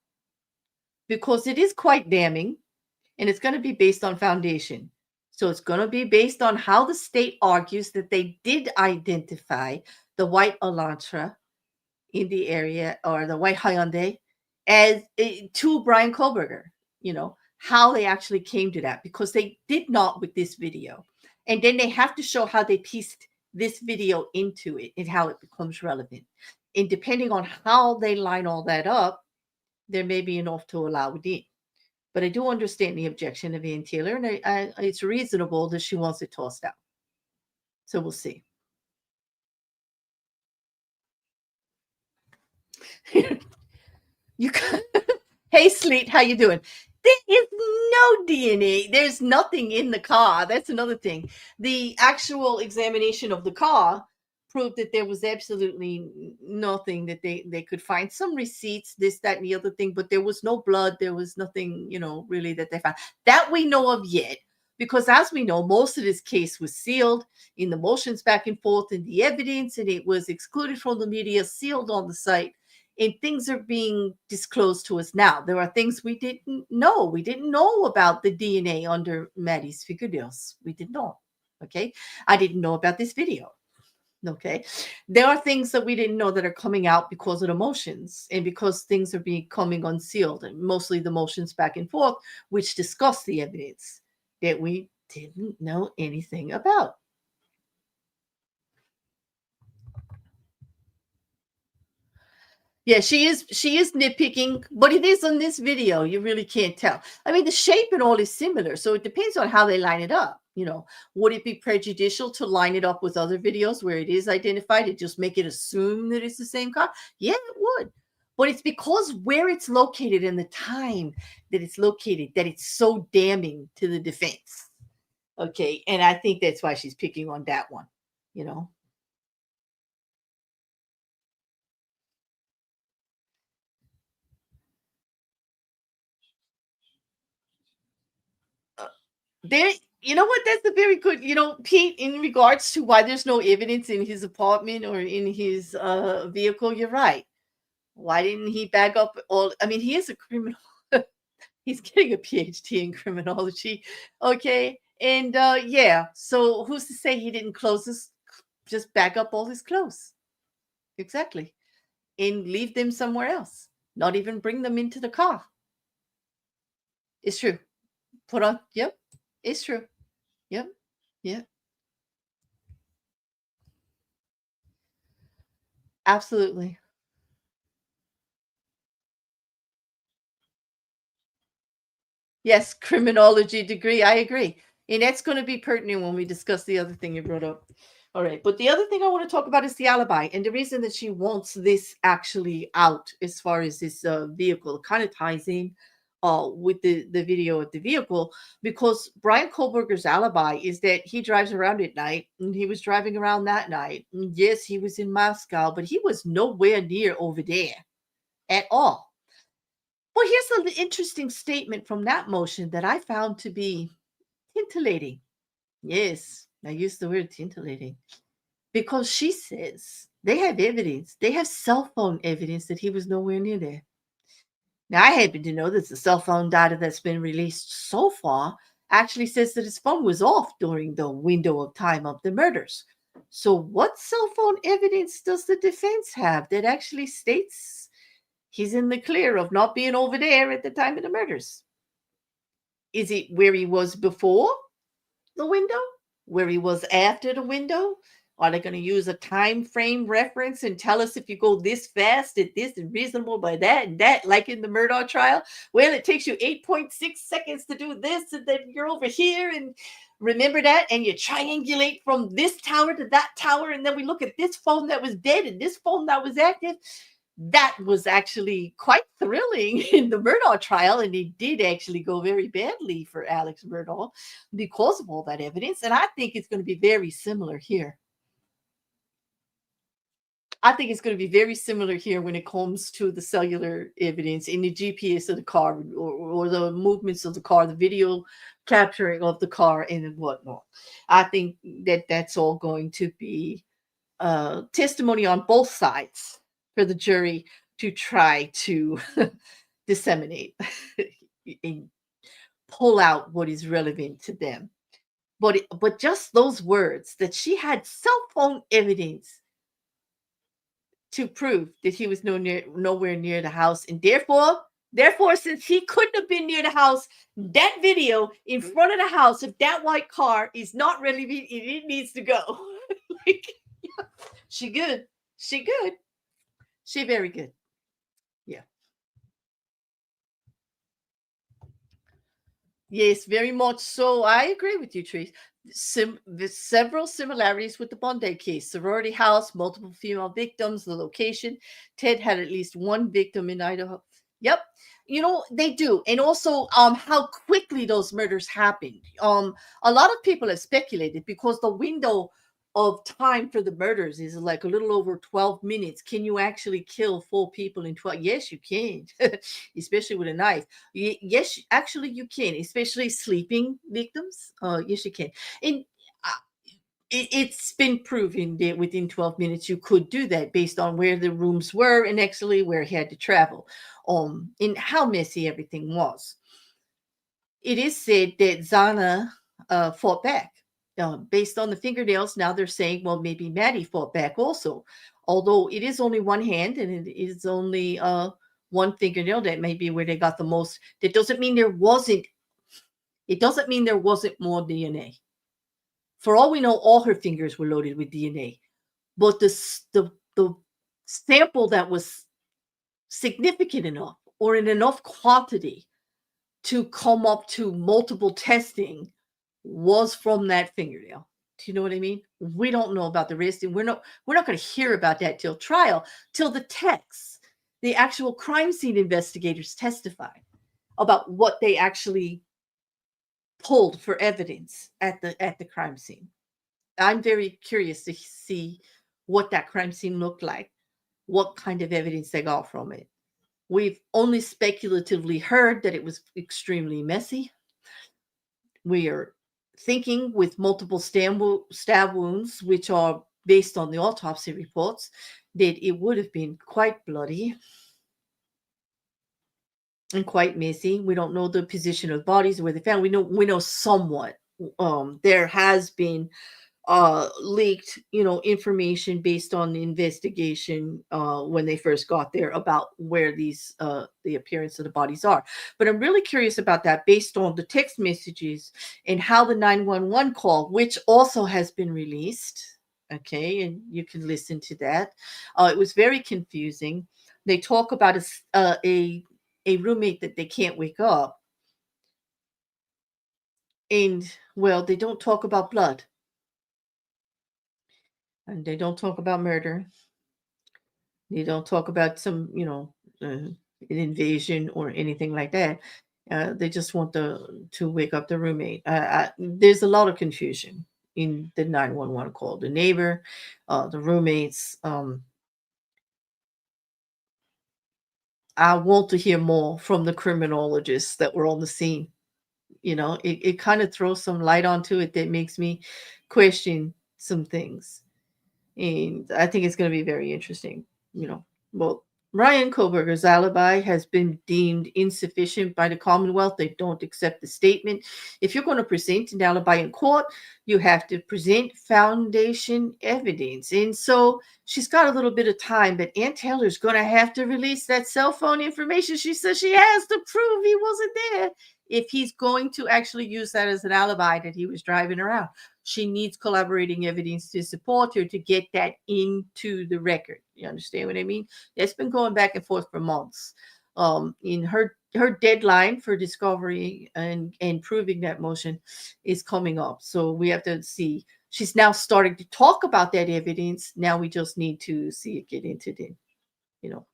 A: because it is quite damning, and it's going to be based on foundation. So it's going to be based on how the state argues that they did identify the white Elantra in the area, or the white Hyundai, as to Brian Kohlberger, how they actually came to that, because they did not with this video. And then they have to show how they pieced this video into it and how it becomes relevant. And depending on how they line all that up, there may be enough to allow it in. But I do understand the objection of Ann Taylor, and it's reasonable that she wants it tossed out. So we'll see. Hey, Sleet, how you doing? There is no DNA. There's nothing in the car. That's another thing. The actual examination of the car proved that there was absolutely nothing that they could find. Some receipts, this, that, and the other thing, but there was no blood. There was nothing, really that they found. That we know of yet. Because as we know, most of this case was sealed in the motions back and forth in the evidence, and it was excluded from the media, sealed on the site. And things are being disclosed to us now. There are things we didn't know. We didn't know about the DNA under Maddie's fingernails. We didn't know. Okay. I didn't know about this video. Okay. There are things that we didn't know that are coming out because of the motions and because things are becoming unsealed, and mostly the motions back and forth, which discuss the evidence that we didn't know anything about. Yeah, she is nitpicking, but it is on this video. You really can't tell. I mean, the shape and all is similar, so it depends on how they line it up. Would it be prejudicial to line it up with other videos where it is identified and just make it assume that it's the same car? Yeah, it would. But it's because where it's located and the time that it's located that it's so damning to the defense. Okay, and I think that's why she's picking on that one. You know. There, you know what? That's a very good, Pete, in regards to why there's no evidence in his apartment or in his vehicle, you're right. Why didn't he back up all? I mean, he is a criminal. He's getting a PhD in criminology. Okay. And yeah, so who's to say he didn't just back up all his clothes? Exactly. And leave them somewhere else. Not even bring them into the car. It's true. Put on, yep, it's true. Yep. Yep. Absolutely. Yes, criminology degree. I agree. And that's going to be pertinent when we discuss the other thing you brought up. All right. But the other thing I want to talk about is the alibi. And the reason that she wants this actually out as far as this vehicle kind of ties in with the video of the vehicle, because Brian Kohlberger's alibi is that he drives around at night and he was driving around that night. And yes, he was in Moscow, but he was nowhere near over there at all. Well, here's an interesting statement from that motion that I found to be titillating. Yes, I use the word titillating because she says they have evidence, they have cell phone evidence that he was nowhere near there. Now, I happen to know that the cell phone data that's been released so far actually says that his phone was off during the window of time of the murders. So, what cell phone evidence does the defense have that actually states he's in the clear of not being over there at the time of the murders? Is it where he was before the window? Where he was after the window? Are they going to use a time frame reference and tell us if you go this fast at this and reasonable by that and that, like in the Murdaugh trial? Well, it takes you 8.6 seconds to do this, and then you're over here, and remember that, and you triangulate from this tower to that tower, and then we look at this phone that was dead and this phone that was active. That was actually quite thrilling in the Murdaugh trial, and it did actually go very badly for Alex Murdaugh because of all that evidence. And I think it's going to be very similar here. I think it's going to be very similar here when it comes to the cellular evidence in the GPS of the car, or the movements of the car, the video capturing of the car, and whatnot. I think that that's all going to be testimony on both sides for the jury to try to disseminate and pull out what is relevant to them. But just those words that she had cell phone evidence to prove that he was nowhere near the house, and therefore, since he couldn't have been near the house, that video in front of the house of that white car is not really, it needs to go. Like, she good. She good. She very good. Yeah. Yes, very much so. I agree with you, Trees. There's several similarities with the Bondi case. Sorority house, multiple female victims, the location. Ted had at least one victim in Idaho. Yep. They do. And also how quickly those murders happened. A lot of people have speculated because the window of time for the murders is like a little over 12 minutes. Can you actually kill 4 people in 12? Yes, you can, especially with a knife. Yes, actually, you can, especially sleeping victims. Yes, you can. And it's been proven that within 12 minutes you could do that based on where the rooms were and actually where he had to travel, and how messy everything was. It is said that Zana fought back. Based on the fingernails, now they're saying, well, maybe Maddie fought back also. Although it is only one hand and it is only one fingernail, that may be where they got the most. That doesn't mean there wasn't It doesn't mean there wasn't more DNA. For all we know, all her fingers were loaded with DNA. But the sample that was significant enough or in enough quantity to come up to multiple testing was from that fingernail. Do you know what I mean? We don't know about the rest, and we're not going to hear about that till trial, till the techs, the actual crime scene investigators testify about what they actually pulled for evidence at the crime scene. I'm very curious to see what that crime scene looked like, what kind of evidence they got from it. We've only speculatively heard that it was extremely messy. We are thinking with multiple stab wounds, which are based on the autopsy reports, that it would have been quite bloody and quite messy. We don't know the position of bodies, where they found. We know somewhat. There has been leaked, information based on the investigation when they first got there about where these the appearance of the bodies are. But I'm really curious about that based on the text messages and how the 911 call, which also has been released. Okay, and you can listen to that. It was very confusing. They talk about a roommate that they can't wake up, and well, they don't talk about blood, and they don't talk about murder. They don't talk about some, an invasion or anything like that. They just want to wake up the roommate. There's a lot of confusion in the 911 call. The neighbor, the roommates. I want to hear more from the criminologists that were on the scene. It kind of throws some light onto it that makes me question some things. And I think it's going to be very interesting. You know, well, Ryan Koberger's alibi has been deemed insufficient by the Commonwealth. They don't accept the statement. If you're going to present an alibi in court, you have to present foundation evidence. And so she's got a little bit of time, but Ann Taylor's going to have to release that cell phone information. She says she has to prove he wasn't there if he's going to actually use that as an alibi that he was driving around. She needs collaborating evidence to support her to get that into the record. You understand what I mean? It's been going back and forth for months. In her deadline for discovery and proving that motion is coming up. So we have to see. She's now starting to talk about that evidence. Now we just need to see it get into the, you know.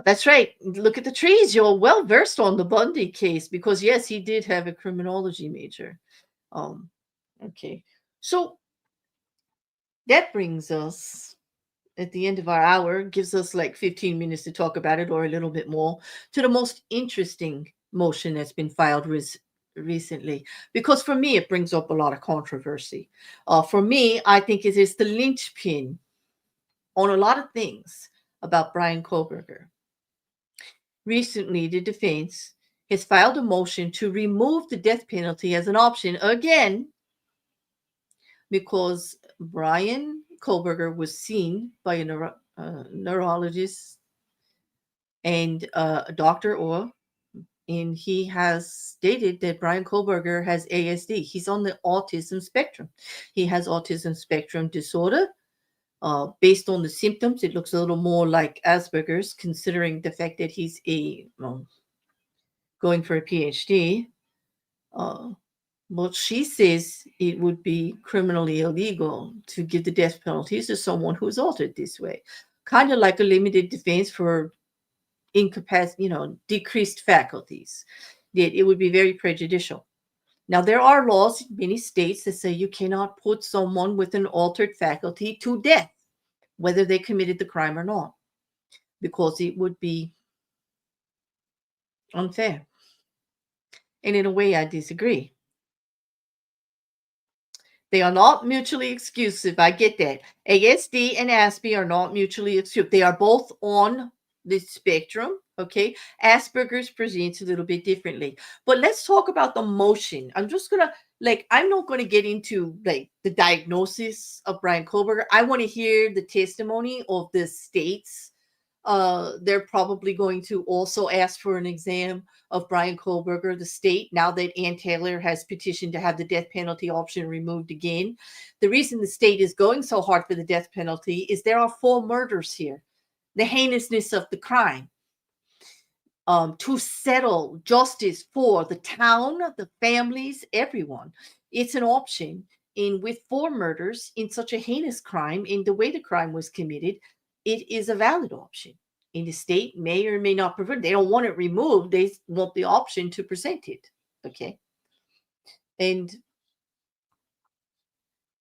A: That's right. Look at the trees. You're well versed on the Bundy case because yes, he did have a criminology major. Um, Okay. So that brings us at the end of our hour, gives us like 15 minutes to talk about it or a little bit more, to the most interesting motion that's been filed recently. Because for me, it brings up a lot of controversy. For me, I think it is the linchpin on a lot of things about Brian Koberger. Recently, the defense has filed a motion to remove the death penalty as an option again because Brian Kohlberger was seen by a neurologist and a doctor, and he has stated that Brian Kohlberger has ASD. He's on the autism spectrum. He has autism spectrum disorder. Based on the symptoms, it looks a little more like Asperger's, considering the fact that he's going for a PhD. Well, she says it would be criminally illegal to give the death penalties to someone who's altered this way, kind of like a limited defense for decreased faculties. That it would be very prejudicial. Now, there are laws in many states that say you cannot put someone with an altered faculty to death, whether they committed the crime or not, because it would be unfair. And in a way, I disagree. They are not mutually exclusive. I get that. ASD and ASPE are not mutually exclusive. They are both on the spectrum. Okay. Asperger's presents a little bit differently. But let's talk about the motion. I'm not going to get into like the diagnosis of Brian Kohlberger. I want to hear the testimony of the states They're probably going to also ask for an exam of Brian Kohlberger, the state, now that Ann Taylor has petitioned to have the death penalty option removed again. The reason the state is going so hard for the death penalty is there are 4 murders here. The heinousness of the crime, to settle justice for the town, the families, everyone. It's an option. And with 4 murders in such a heinous crime, in the way the crime was committed, it is a valid option. And the state may or may not prefer it. They don't want it removed. They want the option to present it. Okay. And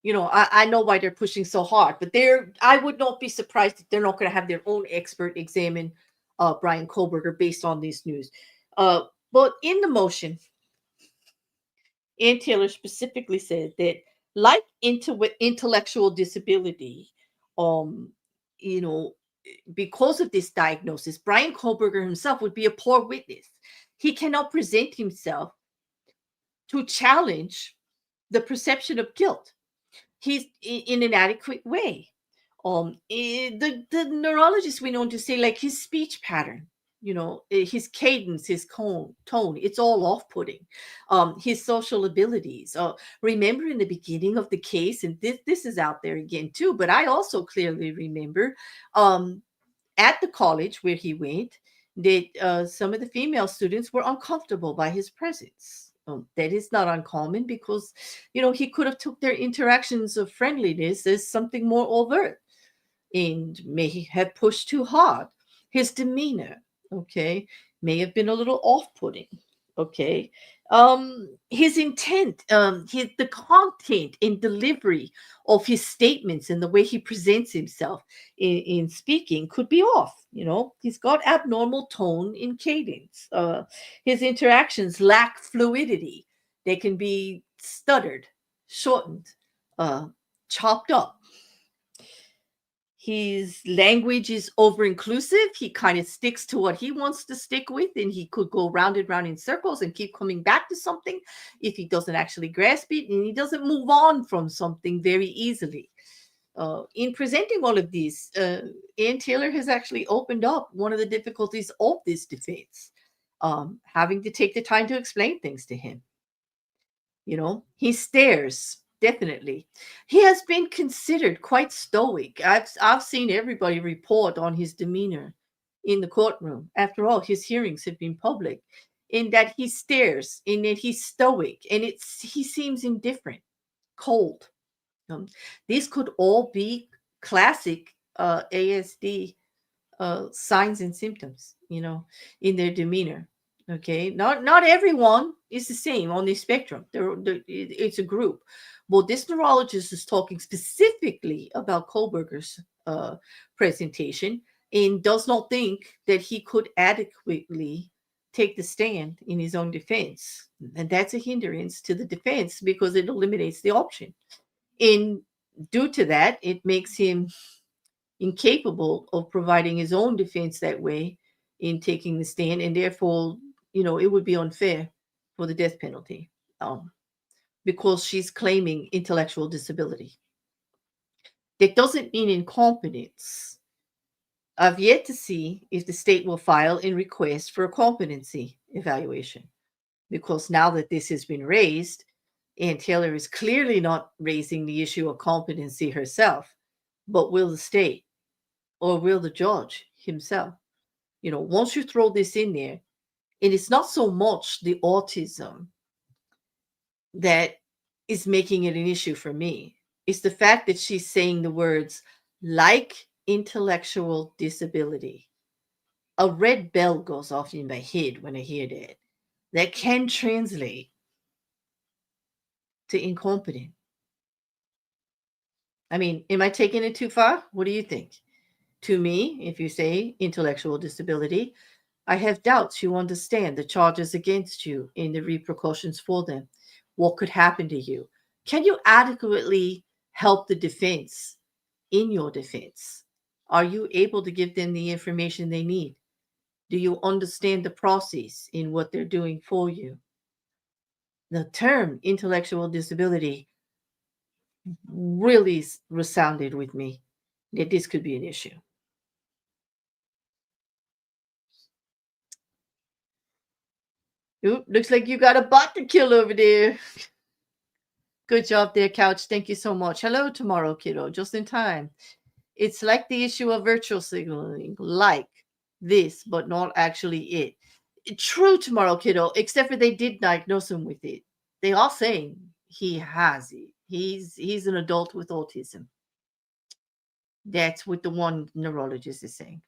A: I know why they're pushing so hard, but I would not be surprised if they're not going to have their own expert examine Brian Kohlberger based on this news. But in the motion, Ann Taylor specifically said that, like intellectual disability, um, you know, because of this diagnosis, Brian Kohlberger himself would be a poor witness. He cannot present himself to challenge the perception of guilt. He's in an adequate way. The neurologist went on to say, like, his speech pattern, his cadence, his tone, it's all off-putting. His social abilities. Remember in the beginning of the case, and this is out there again too, but I also clearly remember, at the college where he went, that some of the female students were uncomfortable by his presence. That is not uncommon because, he could have took their interactions of friendliness as something more overt and may have pushed too hard. His demeanor, okay, may have been a little off-putting, okay. His intent, the content and delivery of his statements and the way he presents himself in speaking could be off. He's got abnormal tone and cadence. His interactions lack fluidity. They can be stuttered, shortened, uh, chopped up. His language is over inclusive. He kind of sticks to what he wants to stick with, and he could go round and round in circles and keep coming back to something if he doesn't actually grasp it, and he doesn't move on from something very easily. In presenting all of these, Ann Taylor has actually opened up one of the difficulties of this defense, having to take the time to explain things to him. He stares, definitely. He has been considered quite stoic. I've seen everybody report on his demeanor in the courtroom. After all, his hearings have been public, in that he stares, in that he's stoic, and he seems indifferent, cold. These could all be classic ASD signs and symptoms, in their demeanor. Okay, not everyone is the same on the spectrum. It's a group. Well, this neurologist is talking specifically about Kohlberger's presentation, and does not think that he could adequately take the stand in his own defense, and that's a hindrance to the defense because it eliminates the option. And due to that, it makes him incapable of providing his own defense that way in taking the stand, and therefore, it would be unfair for the death penalty, because she's claiming intellectual disability. That doesn't mean incompetence. I've yet to see if the state will file a request for a competency evaluation, because now that this has been raised, and Taylor is clearly not raising the issue of competency herself, but will the state, or will the judge himself? Once you throw this in there, and it's not so much the autism that is making it an issue for me. It's the fact that she's saying the words like intellectual disability. A red bell goes off in my head when I hear that. That can translate to incompetent. I mean, am I taking it too far? What do you think? To me, if you say intellectual disability, I have doubts you understand the charges against you and the repercussions for them. What could happen to you? Can you adequately help the defense in your defense? Are you able to give them the information they need? Do you understand the process in what they're doing for you? The term intellectual disability really resounded with me that this could be an issue. Oop, looks like you got a bot to kill over there. Good job there, Couch. Thank you so much. Hello, tomorrow, kiddo. Just in time. It's like the issue of virtual signaling, like this, but not actually it. True, tomorrow, kiddo, except for they did diagnose him with it. They are saying he has it. He's an adult with autism. That's what the one neurologist is saying.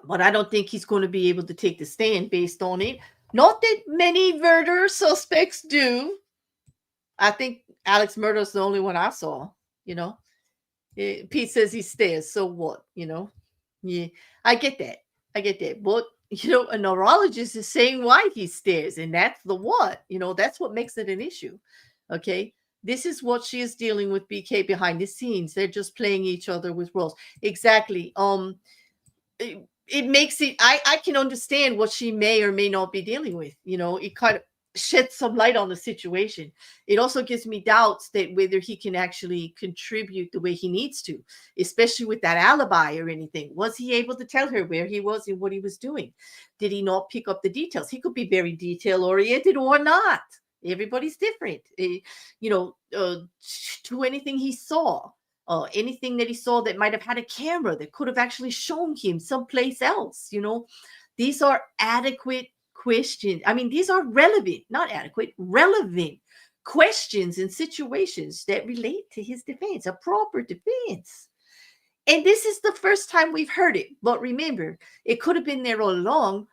A: But I don't think he's going to be able to take the stand based on it. Not that many murder suspects do. I think Alex Murdoch's the only one I saw, you know. Pete says he stares, so what, you know? Yeah, I get that. I get that. But, a neurologist is saying why he stares, and that's the what, that's what makes it an issue. Okay. This is what she is dealing with BK behind the scenes. They're just playing each other with roles. Exactly. It makes it I can understand what she may or may not be dealing with. It kind of sheds some light on the situation. It also gives me doubts that whether he can actually contribute the way he needs to, especially with that alibi or anything. Was he able to tell her where he was and what he was doing? Did he not pick up the details? He could be very detail oriented or not. Everybody's different. To anything he saw, anything that he saw that might have had a camera that could have actually shown him someplace else. These are adequate questions. I mean, these are relevant, not adequate, relevant questions and situations that relate to his defense, a proper defense. And this is the first time we've heard it. But remember, it could have been there all along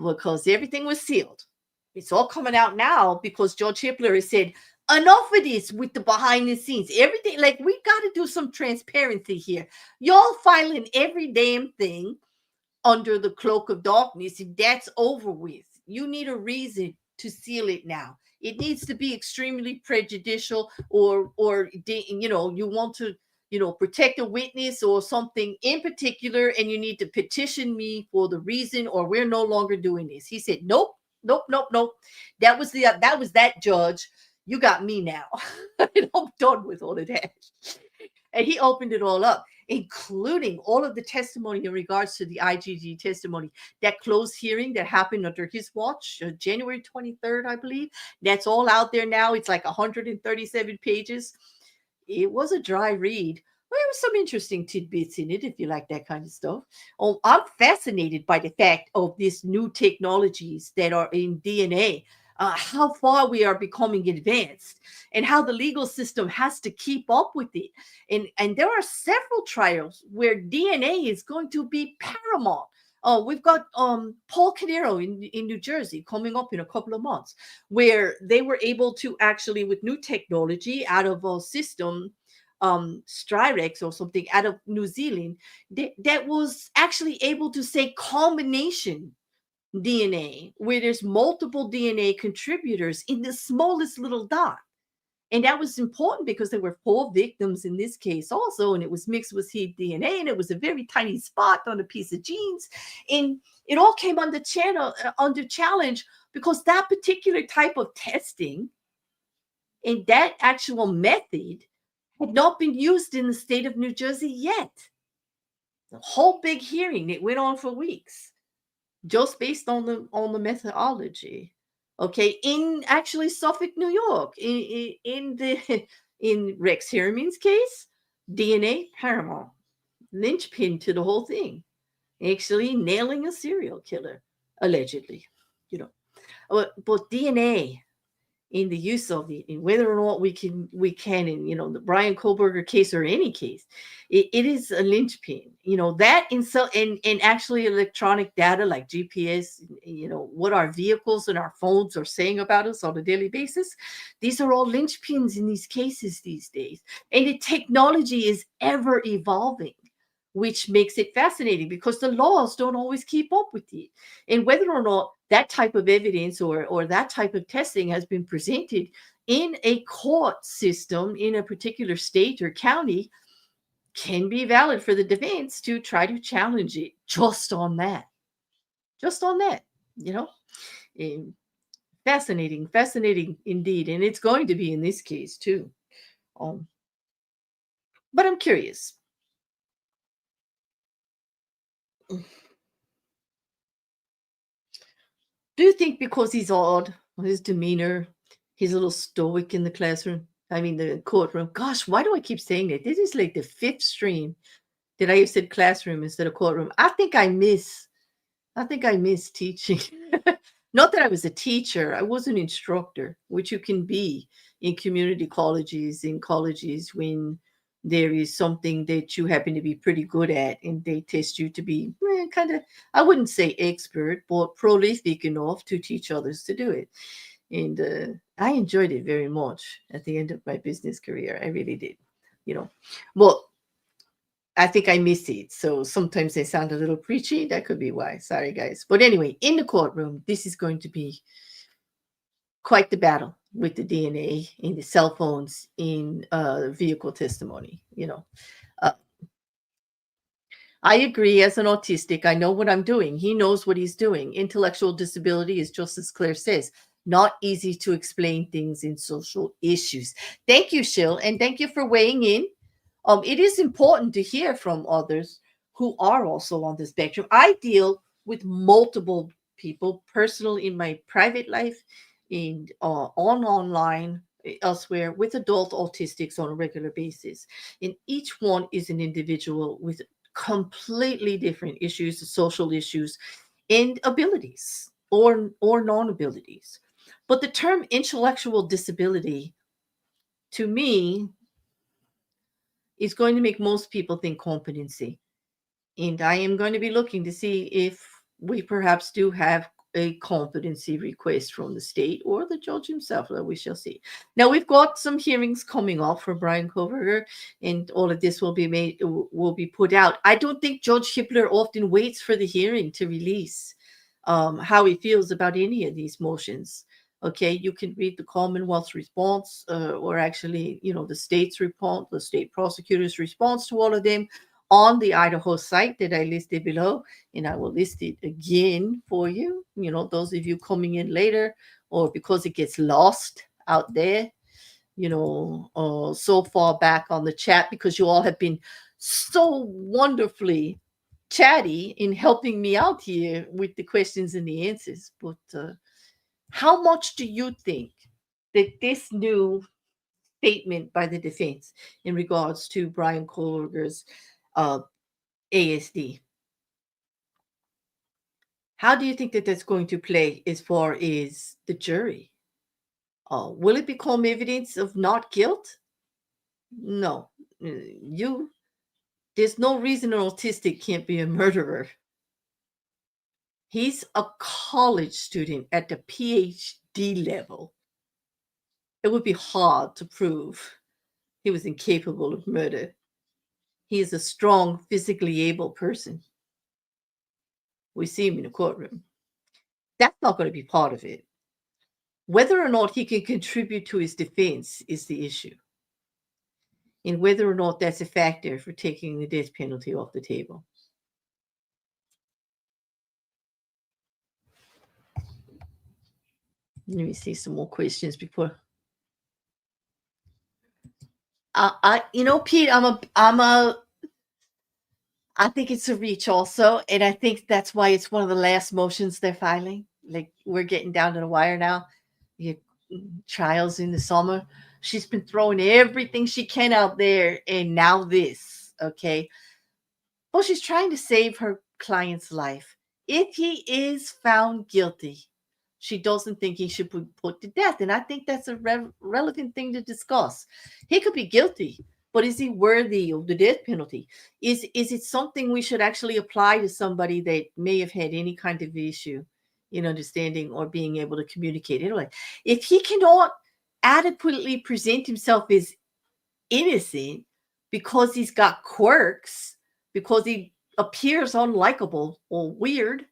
A: because everything was sealed. It's all coming out now because George Hippler has said, enough of this with the behind the scenes. Everything, like, we got to do some transparency here. Y'all filing every damn thing under the cloak of darkness. If that's over with, you need a reason to seal it now. It needs to be extremely prejudicial, or you want to protect a witness or something in particular, and you need to petition me for the reason, or we're no longer doing this. He said, nope, nope, nope, nope. That was that judge. You got me now. I'm done with all of that. And he opened it all up, including all of the testimony in regards to the IGG testimony. That closed hearing that happened under his watch, January 23rd, I believe. That's all out there now. It's like 137 pages. It was a dry read. Well, there was some interesting tidbits in it if you like that kind of stuff. Oh, I'm fascinated by the fact of these new technologies that are in DNA, how far we are becoming advanced, and how the legal system has to keep up with it. And there are several trials where DNA is going to be paramount. We've got Paul Canero in New Jersey coming up in a couple of months, where they were able to actually, with new technology out of a system, Strirex or something out of New Zealand, that was actually able to say combination DNA, where there's multiple DNA contributors in the smallest little dot. And that was important because there were 4 victims in this case also, and it was mixed with seed DNA, and it was a very tiny spot on a piece of jeans. And it all came under challenge because that particular type of testing and that actual method had not been used in the state of New Jersey yet. The whole big hearing, it went on for weeks, just based on the methodology. Okay, in actually Suffolk, New York, in the in Rex Harriman's case, DNA paramount, linchpin to the whole thing, actually nailing a serial killer, allegedly. But DNA in the use of it, and whether or not we can, in the Brian Kohlberger case or any case, it is a linchpin. That and actually electronic data like GPS, what our vehicles and our phones are saying about us on a daily basis. These are all linchpins in these cases these days, and the technology is ever evolving, which makes it fascinating because the laws don't always keep up with it. And whether or not that type of evidence or that type of testing has been presented in a court system in a particular state or county can be valid for the defense to try to challenge it just on that. Just on that, you know. And fascinating indeed. And it's going to be in this case too. Um, but I'm curious. Do you think because he's odd, his demeanor, he's a little stoic in the classroom? I mean, the courtroom. Gosh, why do I keep saying that? This is like the fifth stream that I have said classroom instead of courtroom. I think I miss teaching. Not that I was a teacher, I was an instructor, which you can be in community colleges, in colleges when there is something that you happen to be pretty good at and they test you to be kind of, I wouldn't say expert, but prolific enough to teach others to do it. And I enjoyed it very much at the end of my business career. I really did, you know. Well, I think I miss it. So sometimes they sound a little preachy. That could be why. Sorry, guys. But anyway, in the courtroom, this is going to be quite the battle with the DNA in the cell phones in vehicle testimony. Uh, I agree. As an autistic, I know what I'm doing. He knows what he's doing. Intellectual disability is just as Claire says, not easy to explain things in social issues. Thank you, Shill, and thank you for weighing in. It is important to hear from others who are also on the spectrum. I deal with multiple people, personal in my private life, in online, elsewhere, with adult autistics on a regular basis. And each one is an individual with completely different issues, social issues, and abilities or non-abilities. But the term intellectual disability, to me, is going to make most people think competency. And I am going to be looking to see if we perhaps do have a competency request from the state or the judge himself. We shall see. Now we've got some hearings coming up for Brian Koberger, and all of this will be put out. I don't think Judge Hippler often waits for the hearing to release how he feels about any of these motions. Okay, you can read the Commonwealth's response, or actually, the state's response, the state prosecutor's response to all of them on the Idaho site that I listed below, and I will list it again for you. Those of you coming in later, or because it gets lost out there, so far back on the chat, because you all have been so wonderfully chatty in helping me out here with the questions and the answers. But how much do you think that this new statement by the defense in regards to Brian Kohler's uh, ASD, how do you think that that's going to play as far as the jury? Will it become evidence of not guilt? No. There's no reason an autistic can't be a murderer. He's a college student at the PhD level. It would be hard to prove he was incapable of murder. He is a strong, physically able person. We see him in the courtroom. That's not going to be part of it. Whether or not he can contribute to his defense is the issue, and whether or not that's a factor for taking the death penalty off the table. Let me see some more questions before. Pete, I think it's a reach also, and I think that's why it's one of the last motions they're filing. Like, we're getting down to the wire now. The trials in the summer. She's been throwing everything she can out there, and now this. Okay. Well, she's trying to save her client's life. If he is found guilty, she doesn't think he should be put to death. And I think that's a relevant thing to discuss. He could be guilty, but is he worthy of the death penalty? Is it something we should actually apply to somebody that may have had any kind of issue in understanding or being able to communicate? Anyway, if he cannot adequately present himself as innocent because he's got quirks, because he appears unlikable or weird.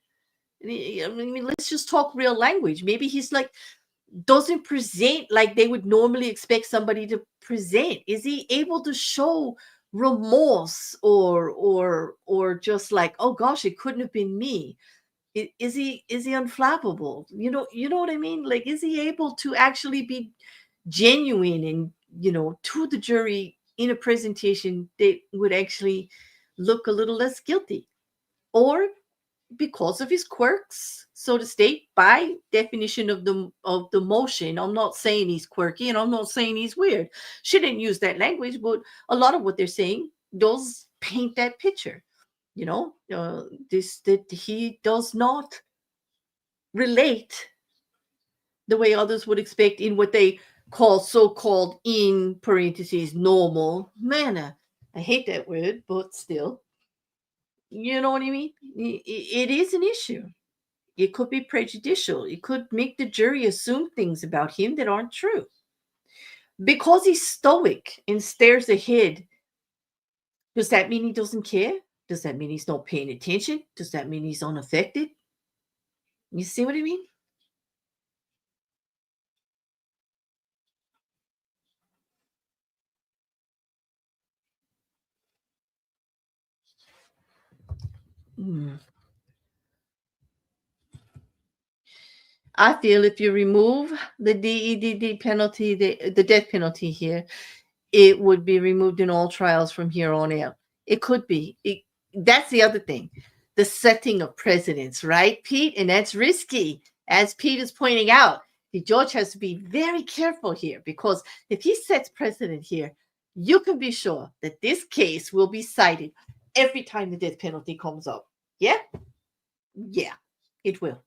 A: I mean, let's just talk real language. Maybe he's like, doesn't present like they would normally expect somebody to present. Is he able to show remorse or just like, oh gosh, it couldn't have been me? Is he unflappable? You know what I mean? Like, is he able to actually be genuine and to the jury in a presentation that would actually look a little less guilty? Or because of his quirks, so to state, by definition of the motion. I'm not saying he's quirky, and I'm not saying he's weird. She didn't use that language, but a lot of what they're saying does paint that picture. This that he does not relate the way others would expect in what they call so-called, in parentheses, normal manner. I hate that word, but still, you know what I mean? It is an issue. It could be prejudicial. It could make the jury assume things about him that aren't true. Because he's stoic and stares ahead, does that mean he doesn't care? Does that mean he's not paying attention? Does that mean he's unaffected? You see what I mean? Mm. I feel if you remove the DEDD penalty, the death penalty here, it would be removed in all trials from here on out. It could be. That's the other thing. The setting of precedents, right, Pete? And that's risky. As Pete is pointing out, the judge has to be very careful here, because if he sets precedent here, you can be sure that this case will be cited every time the death penalty comes up. Yeah? Yeah, it will.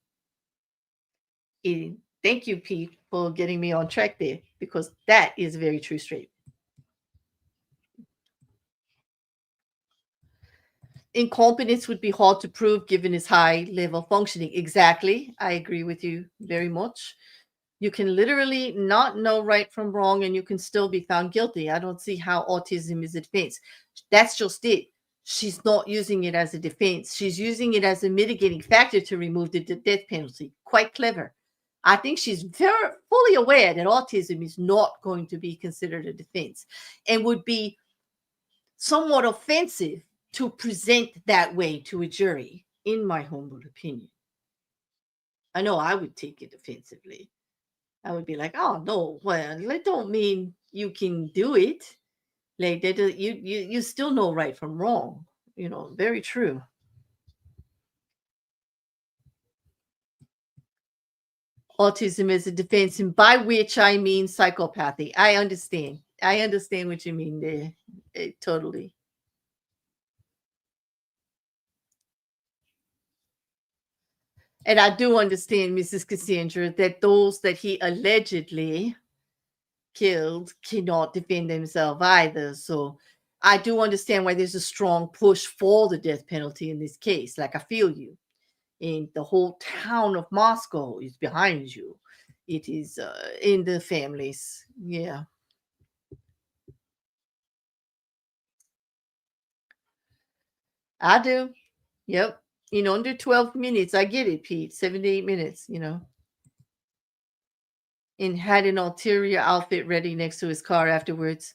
A: Thank you, Pete, for getting me on track there, because that is a very true statement. Incompetence would be hard to prove given his high level functioning. Exactly. I agree with you very much. You can literally not know right from wrong and you can still be found guilty. I don't see how autism is a defense. That's just it. She's not using it as a defense. She's using it as a mitigating factor to remove the death penalty. Quite clever. I think she's very fully aware that autism is not going to be considered a defense and would be somewhat offensive to present that way to a jury, in my humble opinion. I know I would take it offensively. I would be like, "Oh no, well, that don't mean you can do it. Like that, you still know right from wrong." Very true. Autism is a defense, and by which I mean psychopathy. I understand. I understand what you mean there. Totally. And I do understand, Mrs. Cassandra, that those that he allegedly killed cannot defend themselves either. So I do understand why there's a strong push for the death penalty in this case. Like, I feel you. And the whole town of Moscow is behind you. It is in the families. Yeah, I do. Yep. In under 12 minutes. I get it, Pete. 7 to 8 minutes. And had an ulterior outfit ready next to his car afterwards.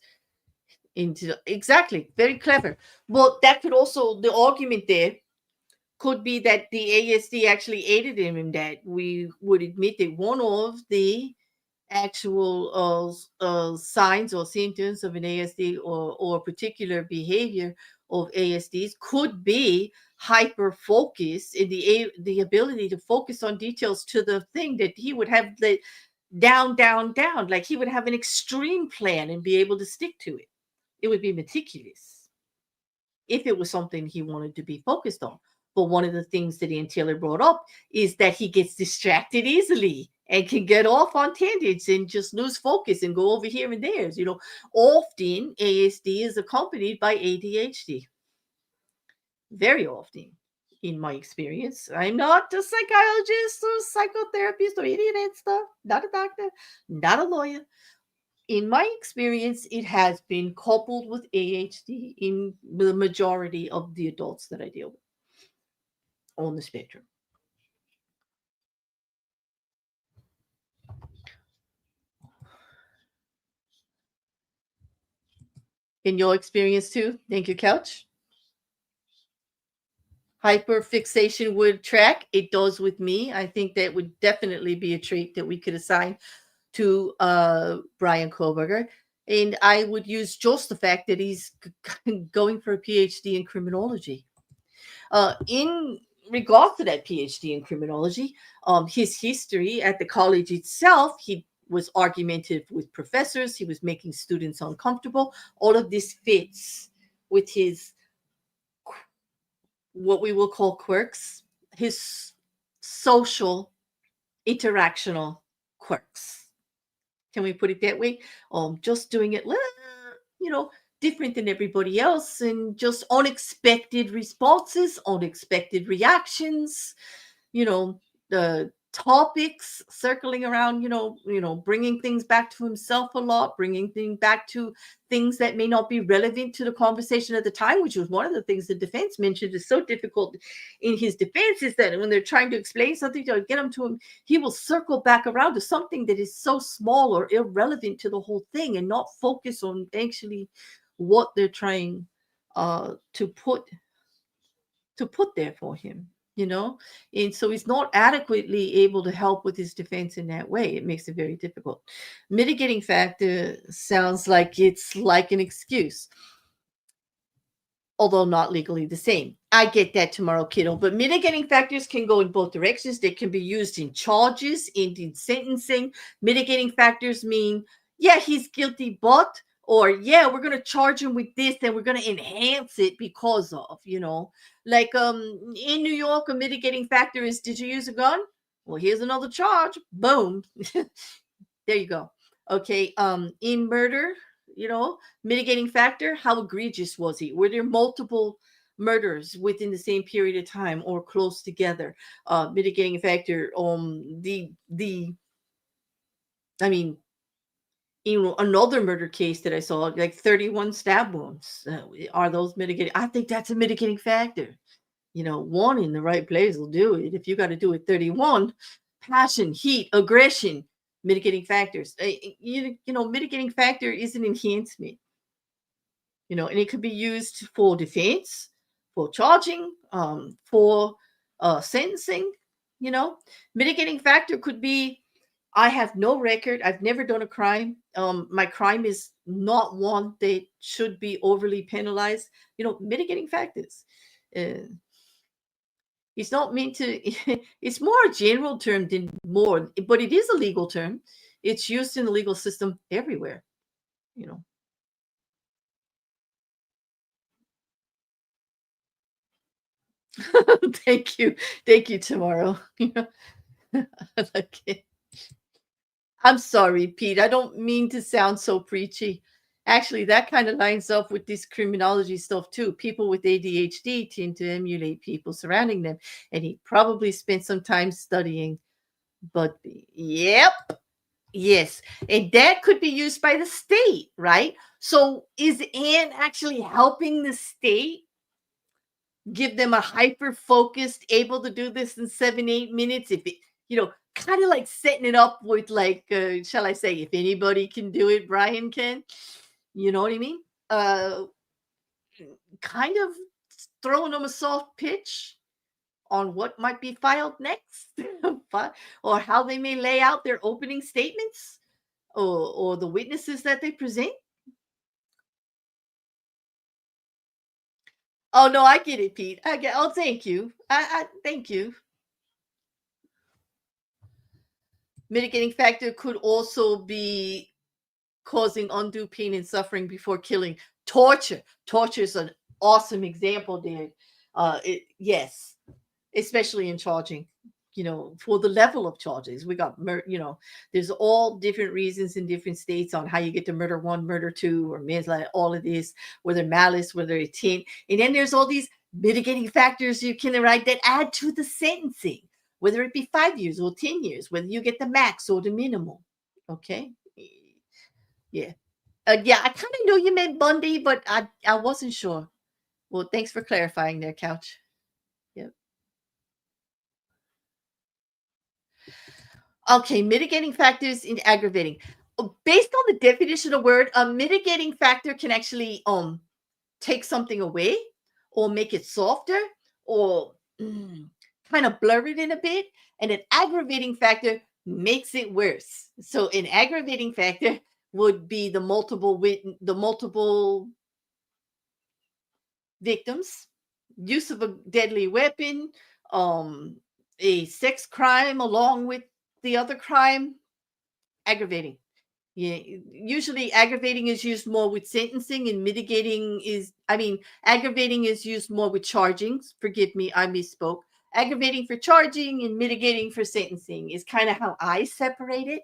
A: Into exactly, very clever. Well, that could also, the argument there could be that the ASD actually aided him in that. We would admit that one of the actual signs or symptoms of an ASD, or particular behavior of ASDs, could be hyper focus in the ability to focus on details, to the thing that he would have the down, down, down. Like he would have an extreme plan and be able to stick to it. It would be meticulous if it was something he wanted to be focused on. But one of the things that Ian Taylor brought up is that he gets distracted easily and can get off on tangents and just lose focus and go over here and there. Often ASD is accompanied by ADHD. Very often, in my experience. I'm not a psychologist or psychotherapist or any of that stuff. Not a doctor, not a lawyer. In my experience, it has been coupled with ADHD in the majority of the adults that I deal with on the spectrum. In your experience too? Thank you, Couch. Hyperfixation would track. It does with me. I think that would definitely be a trait that we could assign to Brian Koberger. And I would use just the fact that he's going for a PhD in criminology. In regards to that PhD in criminology, his history at the college itself, he was argumentative with professors. He was making students uncomfortable. All of this fits with his what we will call quirks, his social interactional quirks. Can we put it that way? Just doing it, you know, different than everybody else, and just unexpected responses, unexpected reactions, the topics circling around, bringing things back to himself a lot, bringing things back to things that may not be relevant to the conversation at the time, which was one of the things the defense mentioned is so difficult in his defense, is that when they're trying to explain something to get him to him, he will circle back around to something that is so small or irrelevant to the whole thing and not focus on actually what they're trying to put there for him, and so he's not adequately able to help with his defense in that way. It makes it very difficult. Mitigating factor sounds like it's like an excuse, although not legally the same. I get that tomorrow, kiddo, but mitigating factors can go in both directions. They can be used in charges, in sentencing. Mitigating factors mean, yeah, he's guilty, but, or yeah, we're going to charge him with this and we're going to enhance it because of, like in New York, a mitigating factor is, did you use a gun? Well, here's another charge. Boom. There you go. Okay. In murder, mitigating factor, how egregious was he? Were there multiple murders within the same period of time or close together? Mitigating factor, the I mean, another murder case that I saw, like 31 stab wounds. Are those mitigating? I think that's a mitigating factor. One in the right place will do it. If you got to do it 31, passion, heat, aggression, mitigating factors. Mitigating factor is an enhancement. And it could be used for defense, for charging, for sentencing. Mitigating factor could be, I have no record. I've never done a crime. My crime is not one that should be overly penalized. Mitigating factors. It's not meant to, it's more a general term than more, but it is a legal term. It's used in the legal system everywhere, you know. Thank you. Thank you, tomorrow. Okay. I'm sorry, Pete. I don't mean to sound so preachy. Actually, that kind of lines up with this criminology stuff too. People with ADHD tend to emulate people surrounding them, and he probably spent some time studying. But yep, yes, and that could be used by the state, right? So is Anne actually helping the state give them a hyper focused, able to do this in 7, 8 minutes? If it, kind of like setting it up with, like, shall I say, if anybody can do it, Brian can. You know what I mean? Uh, Kind of throwing them a soft pitch on what might be filed next, but or how they may lay out their opening statements, or the witnesses that they present. Oh no, I get it, Pete. I get. Oh, thank you. I thank you. Mitigating factor could also be causing undue pain and suffering before killing. Torture is an awesome example there. Yes, especially in charging. For the level of charges, we got there's all different reasons in different states on how you get to murder one, murder two, or manslaughter. All of this, whether malice, whether intent, and then there's all these mitigating factors you can write that add to the sentencing, whether it be 5 years or 10 years, whether you get the max or the minimum. Okay, yeah, yeah. I kind of know you meant Bundy, but I wasn't sure. Well, thanks for clarifying there, Couch. Yep. Okay, mitigating factors in aggravating. Based on the definition of the word, a mitigating factor can actually take something away or make it softer or kind of blur it in a bit, and an aggravating factor makes it worse. So an aggravating factor would be the multiple victims, use of a deadly weapon, um a sex crime along with the other crime, aggravating. Yeah, usually aggravating is used more with sentencing, and mitigating is, I mean, aggravating is used more with charging. Forgive me, I misspoke. Aggravating for charging and mitigating for sentencing is kind of how I separate it.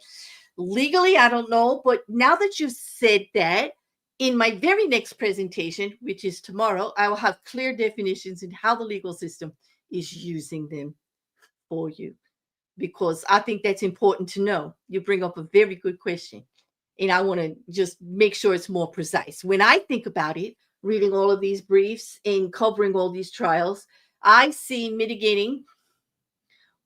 A: Legally, I don't know, but now that you've said that, in my very next presentation, which is tomorrow, I will have clear definitions in how the legal system is using them for you, because I think that's important to know. You bring up a very good question. And I want to just make sure it's more precise. When I think about it, reading all of these briefs and covering all these trials, I see mitigating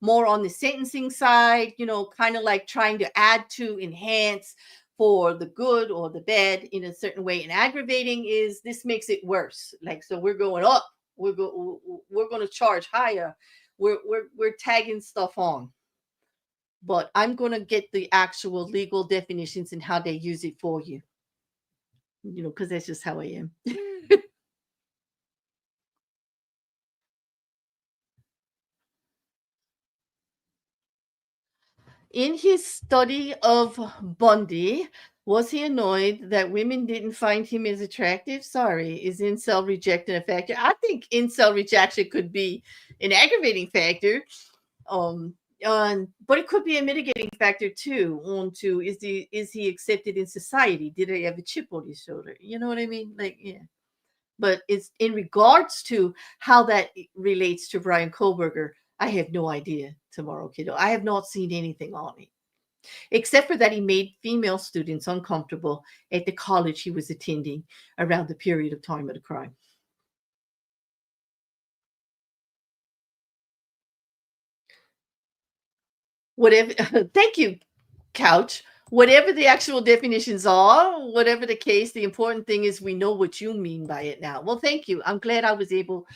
A: more on the sentencing side, kind of like trying to add to, enhance for the good or the bad in a certain way. And aggravating is this makes it worse. Like, so we're going up, we're going to charge higher. We're tagging stuff on. But I'm going to get the actual legal definitions and how they use it for you, because that's just how I am. In his study of Bundy, was he annoyed that women didn't find him as attractive? Sorry, is incel rejection a factor? I think incel rejection could be an aggravating factor. Um, but it could be a mitigating factor too. On to is he accepted in society? Did he have a chip on his shoulder? You know what I mean? Like, yeah. But it's in regards to how that relates to Brian Koberger. I have no idea, tomorrow, kiddo. I have not seen anything on it, except for that he made female students uncomfortable at the college he was attending around the period of time of the crime. Whatever. Thank you, Couch. Whatever the actual definitions are, whatever the case, the important thing is we know what you mean by it now. Well, thank you. I'm glad I was able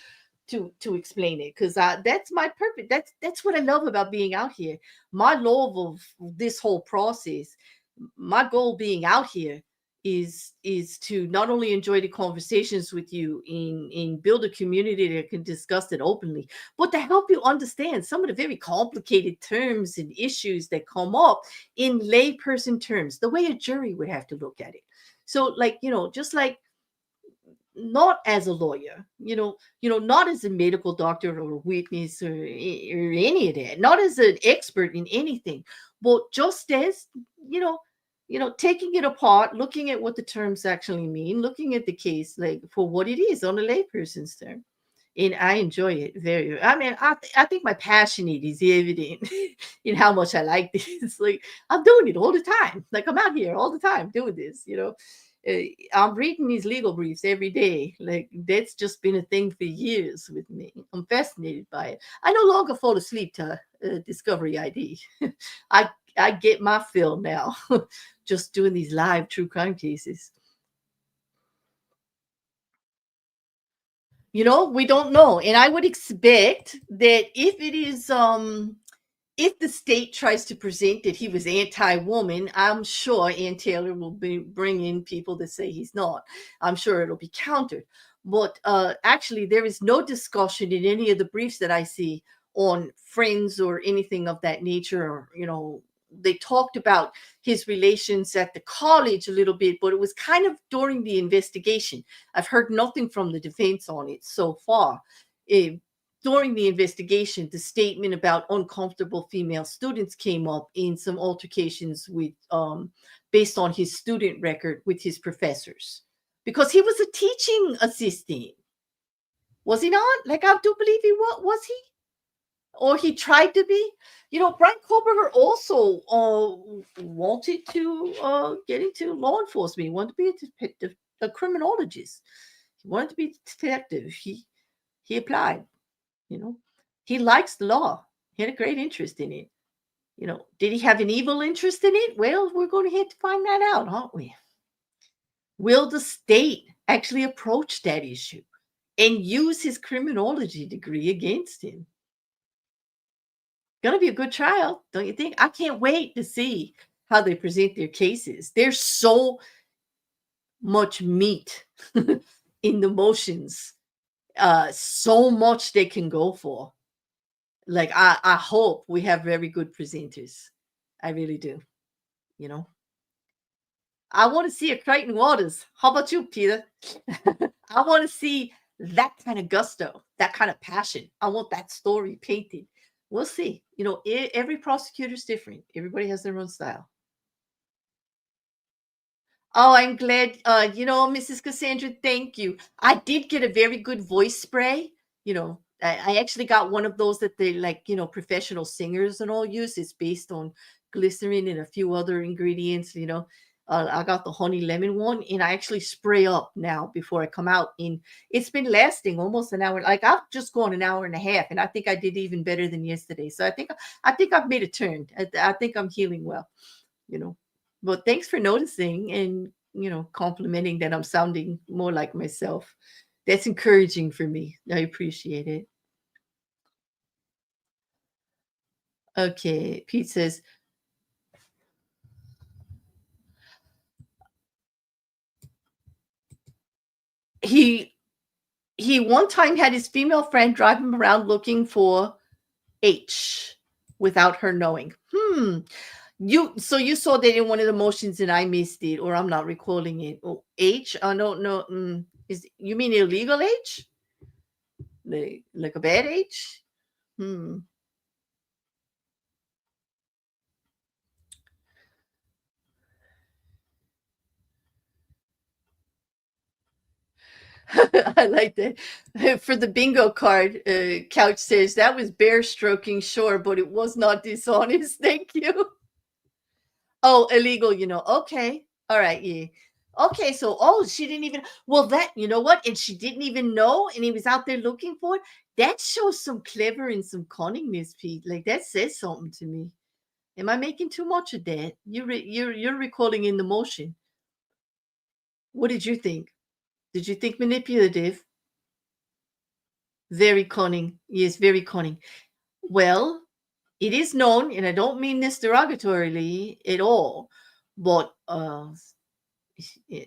A: to explain it, because that's my purpose. That's what I love about being out here. My love of this whole process, my goal being out here is to not only enjoy the conversations with you and build a community that can discuss it openly, but to help you understand some of the very complicated terms and issues that come up in layperson terms, the way a jury would have to look at it. So, like, just like, not as a lawyer, not as a medical doctor or a witness, or any of that, not as an expert in anything, but just as, you know, taking it apart, looking at what the terms actually mean, looking at the case like for what it is on a layperson's term. And I enjoy it very. I mean, I think my passion it is evident in how much I like this. Like, I'm doing it all the time. Like, I'm out here all the time doing this. I'm reading these legal briefs every day. Like, that's just been a thing for years with me. I'm fascinated by it. I no longer fall asleep to Discovery ID. I I get my fill now, just doing these live true crime cases. We don't know, and I would expect that if the state tries to present that he was anti-woman, I'm sure Ann Taylor will bring in people that say he's not. I'm sure it'll be countered. But actually, there is no discussion in any of the briefs that I see on friends or anything of that nature. Or, they talked about his relations at the college a little bit, but it was kind of during the investigation. I've heard nothing from the defense on it so far. Eh, During the investigation, the statement about uncomfortable female students came up in some altercations with, based on his student record with his professors, because he was a teaching assistant, was he not? Like, I do believe he was he, or he tried to be. Brian Koberger also wanted to get into law enforcement. He wanted to be a criminologist. He wanted to be a detective. He applied. You know, he likes the law. He had a great interest in it. Did he have an evil interest in it? Well, we're going to have to find that out, aren't we? Will the state actually approach that issue and use his criminology degree against him? Gonna be a good trial, don't you think? I can't wait to see how they present their cases. There's so much meat in the motions, so much they can go for. Like, I hope we have very good presenters. I really do, you know? I wanna see a Crichton Waters. How about you, Peter? I wanna see that kind of gusto, that kind of passion. I want that story painted. We'll see. Every prosecutor's different. Everybody has their own style. Oh, I'm glad. Mrs. Cassandra, thank you. I did get a very good voice spray. I actually got one of those that they like, professional singers and all use. It's based on glycerin and a few other ingredients. I got the honey lemon one, and I actually spray up now before I come out. And it's been lasting almost an hour. Like I've just gone an hour and a half, and I think I did even better than yesterday. So I think I've made a turn. I think I'm healing well you know. But thanks for noticing and, complimenting that I'm sounding more like myself. That's encouraging for me. I appreciate it. Okay. Pete says he he one time had his female friend drive him around looking for H without her knowing. You saw that in one of the motions and I missed it, or I'm not recalling it. Oh, H? I don't know. Is you mean illegal H? Like a bad H? Hmm. I like that. For the bingo card, Couch says that was bear stroking, sure, but it was not dishonest. Thank you. Oh, illegal, Okay. All right. Yeah. Okay. So, she didn't even, well, you know what? And she didn't even know, and he was out there looking for it. That shows some clever and some cunningness, Pete. Like, that says something to me. Am I making too much of that? You're recalling in the motion. What did you think? Did you think manipulative? Very cunning. Yes, very cunning. Well, it is known, and I don't mean this derogatorily at all, but eh,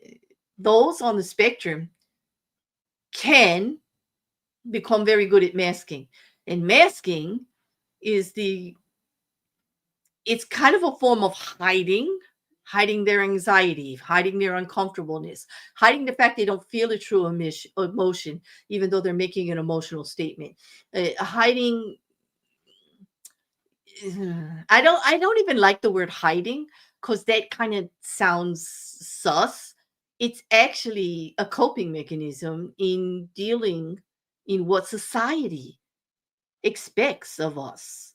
A: those on the spectrum can become very good at masking. And masking is it's kind of a form of hiding their anxiety, hiding their uncomfortableness, hiding the fact they don't feel a true emotion, even though they're making an emotional statement. Hiding I don't even like the word hiding because that kind of sounds sus. It's actually a coping mechanism in dealing in what society expects of us.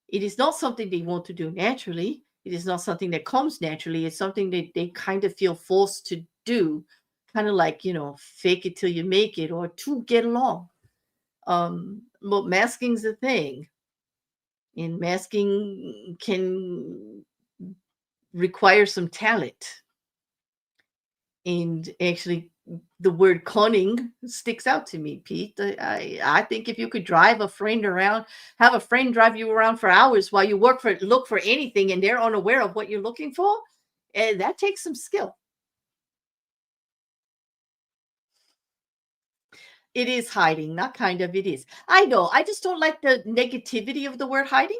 A: It is not something they want to do naturally. It is not something that comes naturally. It's something that they kind of feel forced to do, kind of like, fake it till you make it or to get along. But masking's a thing, and masking can require some talent. And actually, the word cunning sticks out to me, Pete. I think if you could drive a friend around, have a friend drive you around for hours while you look for anything, and they're unaware of what you're looking for, and that takes some skill. It is hiding, not kind of. It is. I know. I just don't like the negativity of the word hiding.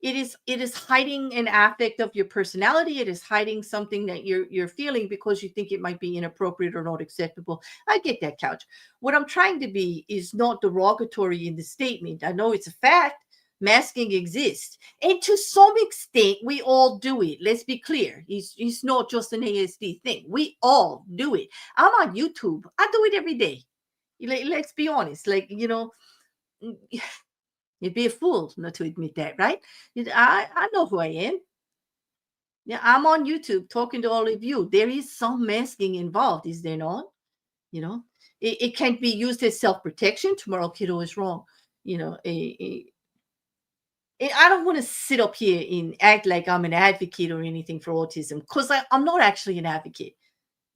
A: It is hiding an aspect of your personality. It is hiding something that you're feeling because you think it might be inappropriate or not acceptable. I get that, Couch. What I'm trying to be is not derogatory in the statement. I know it's a fact. Masking exists, and to some extent we all do it. Let's be clear. It's not just an ASD thing. We all do it. I'm on YouTube. I do it every day. Let's be honest. Like, you'd be a fool not to admit that, right? I know who I am. Yeah, I'm on YouTube talking to all of you. There is some masking involved, is there not? You know, it can be used as self protection. Tomorrow, kiddo is wrong. You know, I don't want to sit up here and act like I'm an advocate or anything for autism because I'm not actually an advocate.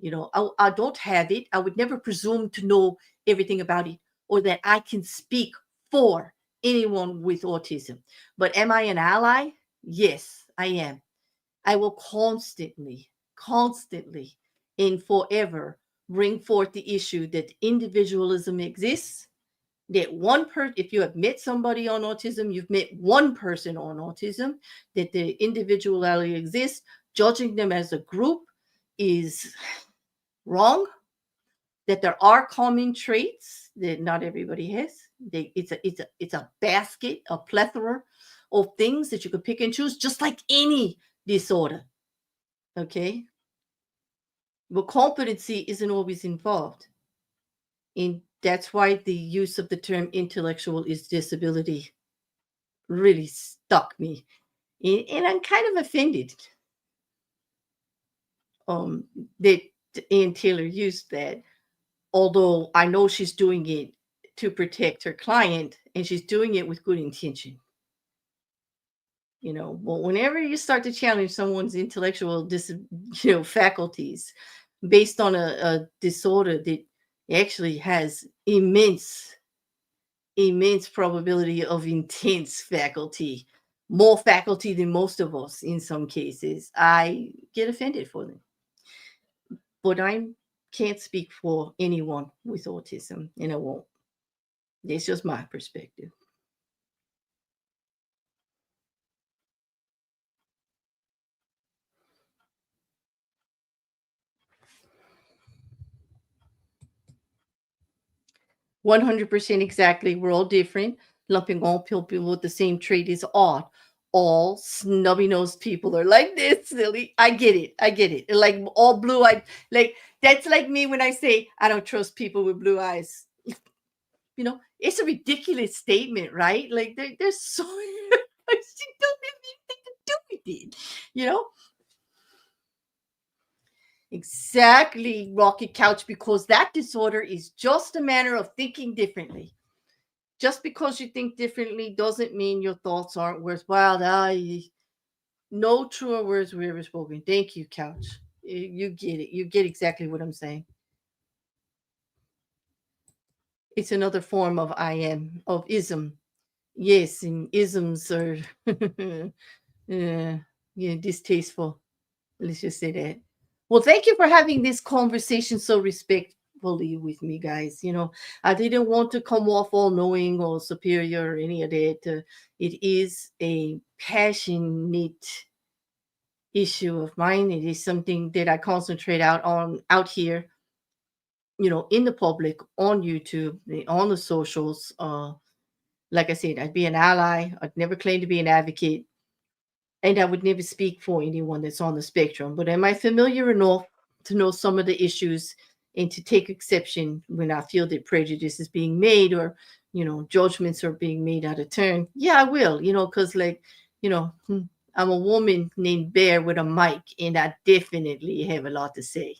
A: I don't have it. I would never presume to know everything about it or that I can speak for anyone with autism. But am I an ally? Yes, I am. I will constantly, and forever bring forth the issue that individualism exists That one person, if you have met somebody on autism, you've met one person on autism, that the individuality exists. Judging them as a group is wrong. That there are common traits that not everybody has. It's a basket, a plethora of things that you could pick and choose, just like any disorder. Okay, but competency isn't always involved, and that's why the use of the term intellectual is disability really stuck me, and I'm kind of offended um that Ann Taylor used that, although I know she's doing it to protect her client and she's doing it with good intention. Well, whenever you start to challenge someone's intellectual faculties based on a disorder that actually has immense probability of intense faculty, more faculty than most of us in some cases, I get offended for them. But I can't speak for anyone with autism, and I won't. It's just my perspective. 100% exactly. We're all different. Lumping all people with the same trait is odd. All snubby nosed people are like this, silly. I get it. I get it. Like all blue eyed, like that's like me when I say I don't trust people with blue eyes. It's a ridiculous statement, right? Like there's so she don't have anything to do with it. You know, exactly, Rocket Couch, because that disorder is just a matter of thinking differently. Just because you think differently doesn't mean your thoughts aren't worthwhile. No truer words were ever spoken. Thank you, Couch. You get it. You get exactly what I'm saying. It's another form of I am, of ism. Yes, and isms are yeah, yeah, distasteful. Let's just say that. Well, thank you for having this conversation so respectfully with me, guys. I didn't want to come off all knowing or superior or any of that. It is a passionate issue of mine. It is something that I concentrate out here, in the public, on YouTube, on the socials. Like I said, I'd be an ally. I'd never claim to be an advocate, and I would never speak for anyone that's on the spectrum. But am I familiar enough to know some of the issues and to take exception when I feel that prejudice is being made, or, judgments are being made out of turn? Yeah, I will, because, like, I'm a woman named Bear with a mic, and I definitely have a lot to say.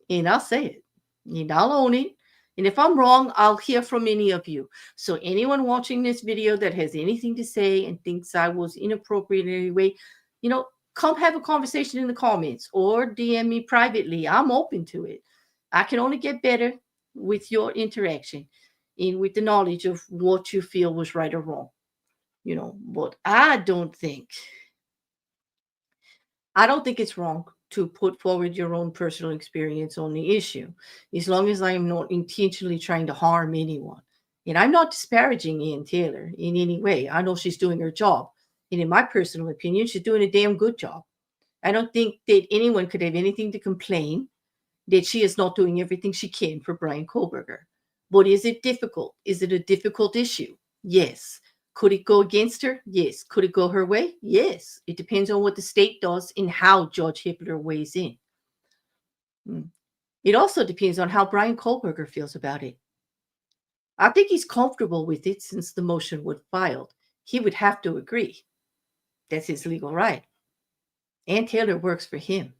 A: And I'll say it, and I'll own it. And if I'm wrong, I'll hear from any of you. So anyone watching this video that has anything to say and thinks I was inappropriate in any way, come have a conversation in the comments or DM me privately. I'm open to it. I can only get better with your interaction and with the knowledge of what you feel was right or wrong. But I don't think it's wrong to put forward your own personal experience on the issue, as long as I am not intentionally trying to harm anyone. And I'm not disparaging Ian Taylor in any way. I know she's doing her job. And in my personal opinion, she's doing a damn good job. I don't think that anyone could have anything to complain that she is not doing everything she can for Brian Kohlberger. But is it difficult? Is it a difficult issue? Yes. Could it go against her? Yes. Could it go her way? Yes. It depends on what the state does and how Judge Hitler weighs in. It also depends on how Brian Kohlberger feels about it. I think he's comfortable with it since the motion was filed. He would have to agree. That's his legal right. And Taylor works for him.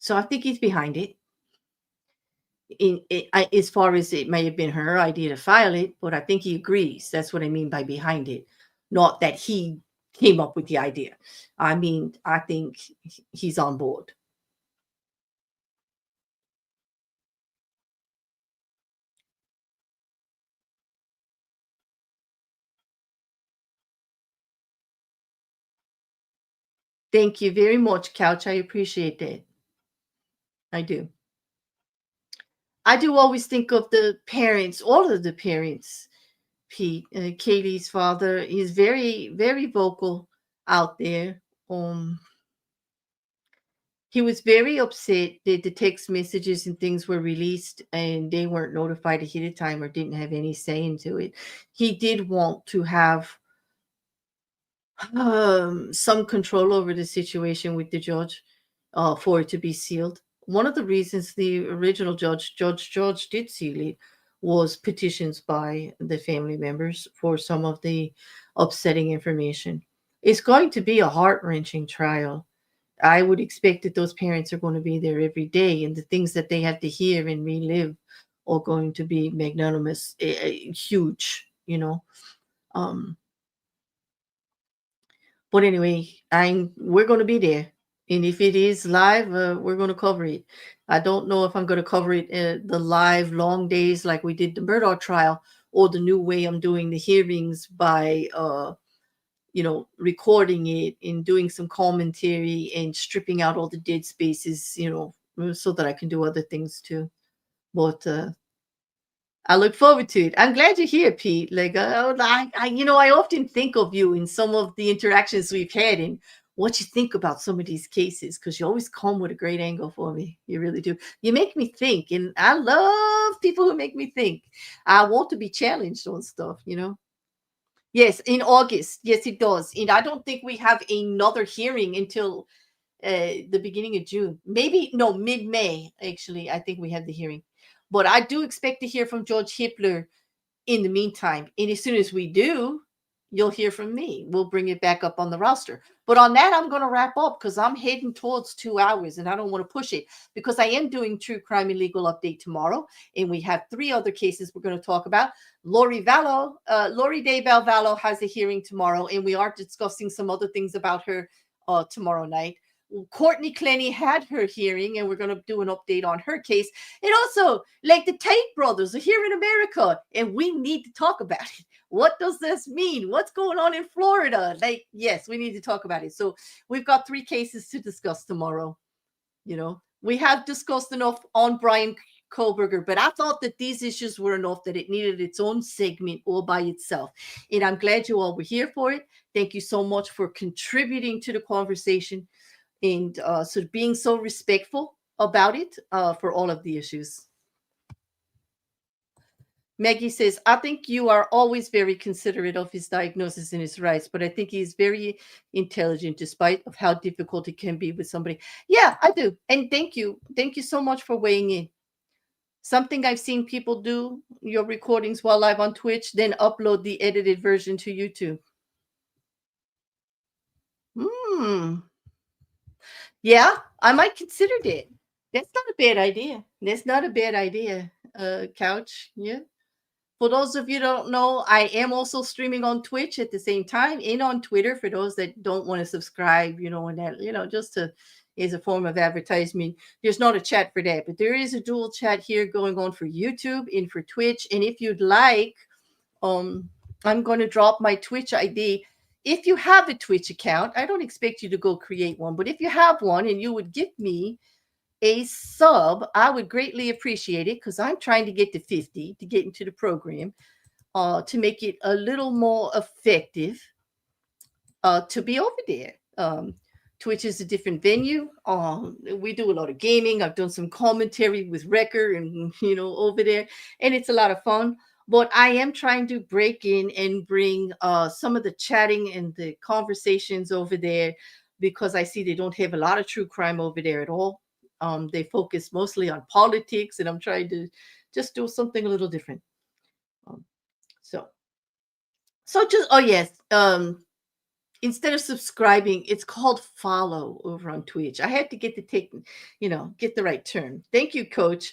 A: So I think he's behind it. As far as it may have been her idea to file it, but I think he agrees. That's what I mean by behind it, not that he came up with the idea. I mean, I think he's on board. Thank you very much, Couch. I appreciate that. I do. I do always think of the parents, all of the parents. Pete, Katie's father, is very, very vocal out there. Um, he was very upset that the text messages and things were released and they weren't notified ahead of time or didn't have any say into it. He did want to have some control over the situation with the judge, for it to be sealed. One of the reasons the original Judge George, did seal it was petitions by the family members for some of the upsetting information. It's going to be a heart wrenching trial. I would expect that those parents are going to be there every day, and the things that they have to hear and relive are going to be magnanimous, huge, you know. Um, But anyway, I'm we're gonna be there, and if it is live, we're gonna cover it. I don't know if I'm gonna cover it the live long days like we did the Murdoch trial, or the new way I'm doing the hearings by recording it and doing some commentary and stripping out all the dead spaces, so that I can do other things too. But I look forward to it. I'm glad you're here, Pete. Like, I often think of you in some of the interactions we've had and what you think about some of these cases, because you always come with a great angle for me. You really do. You make me think, and I love people who make me think. I want to be challenged on stuff. Yes, in August. Yes, it does. And I don't think we have another hearing until the beginning of June. Maybe no, mid-May. Actually, I think we have the hearing. But I do expect to hear from George Hippler in the meantime. And as soon as we do, you'll hear from me. We'll bring it back up on the roster. But on that, I'm going to wrap up because I'm heading towards 2 hours and I don't want to push it, because I am doing True Crime and Legal Update tomorrow. And we have 3 other cases we're going to talk about. Lori Daybell Vallow has a hearing tomorrow, and we are discussing some other things about her tomorrow night. Courtney Clenny had her hearing, and we're going to do an update on her case. And also, like, the Tate brothers are here in America, and we need to talk about it. What does this mean? What's going on in Florida? Like, yes, we need to talk about it. So we've got 3 cases to discuss tomorrow. We have discussed enough on Brian Koberger, but I thought that these issues were enough that it needed its own segment all by itself. And I'm glad you all were here for it. Thank you so much for contributing to the conversation, and being so respectful about it, for all of the issues. Maggie says, I think you are always very considerate of his diagnosis and his rights, but I think he's very intelligent despite of how difficult it can be with somebody. Yeah, I do. And thank you. Thank you so much for weighing in. Something I've seen people do, your recordings while live on Twitch, then upload the edited version to YouTube. Hmm. Yeah, I might consider that. That's not a bad idea. That's not a bad idea, Couch. Yeah. For those of you who don't know, I am also streaming on Twitch at the same time and on Twitter for those that don't want to subscribe, and that, just to is a form of advertisement. There's not a chat for that, but there is a dual chat here going on for YouTube and for Twitch. And if you'd like, I'm going to drop my Twitch ID. If you have a Twitch account, I don't expect you to go create one, but if you have one and you would give me a sub, I would greatly appreciate it, because I'm trying to get to 50 to get into the program, to make it a little more effective, to be over there. Twitch is a different venue. We do a lot of gaming. I've done some commentary with Wrecker and, over there, and it's a lot of fun. But I am trying to break in and bring some of the chatting and the conversations over there, because I see they don't have a lot of true crime over there at all. They focus mostly on politics, and I'm trying to just do something a little different. Um, so, just, oh yes, instead of subscribing, it's called follow over on Twitch. I had to get get the right term. Thank you, Coach.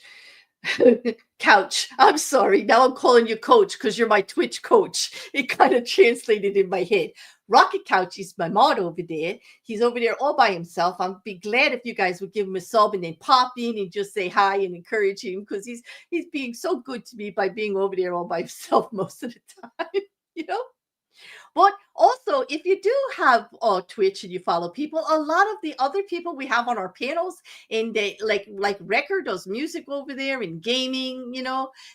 A: Couch. I'm sorry. Now I'm calling you Coach because you're my Twitch coach. It kind of translated in my head. Rocket Couch is my mod over there. He's over there all by himself. I'd be glad if you guys would give him a sub and then pop in and just say hi and encourage him, because he's being so good to me by being over there all by himself most of the time. you know. But also, if you do have Twitch and you follow people, a lot of the other people we have on our panels, and they like Record does music over there and gaming,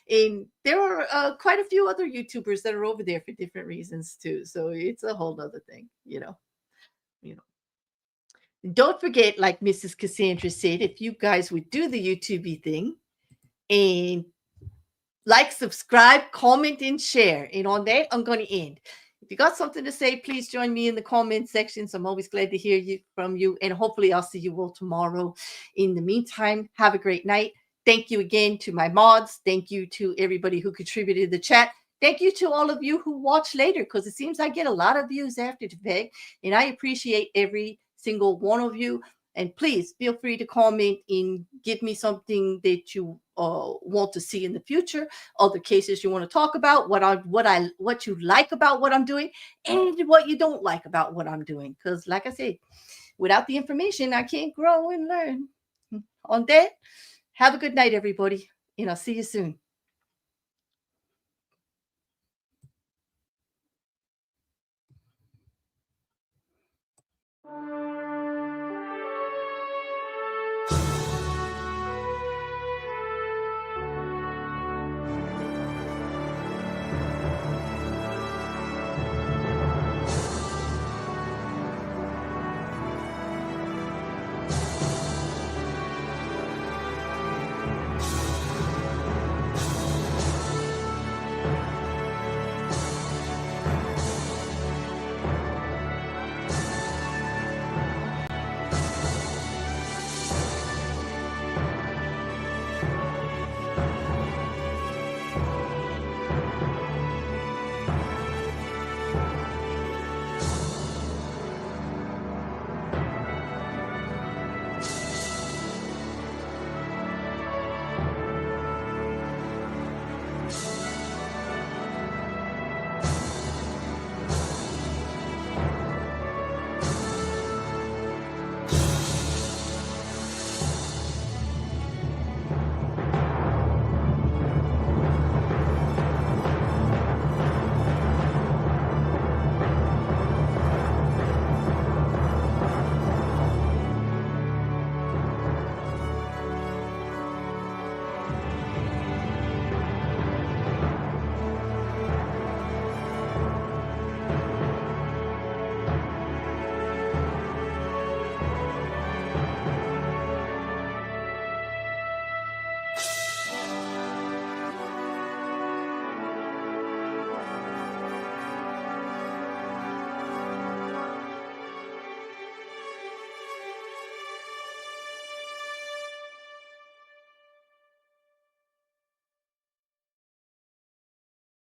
A: and there are quite a few other YouTubers that are over there for different reasons too. So it's a whole other thing, you know. Don't forget, like Mrs. Cassandra said, if you guys would do the YouTube thing and like, subscribe, comment, and share. And on that, I'm going to end. If you got something to say, please join me in the comment sections. I'm always glad to hear from you. And hopefully I'll see you all tomorrow. In the meantime, have a great night. Thank you again to my mods. Thank you to everybody who contributed to the chat. Thank you to all of you who watch later, because it seems I get a lot of views after the fact. And I appreciate every single one of you. And please feel free to comment and give me something that you want to see in the future, other cases you want to talk about, what you like about what I'm doing, and what you don't like about what I'm doing. Because, like I said, without the information, I can't grow and learn. On that, have a good night, everybody, and I'll see you soon.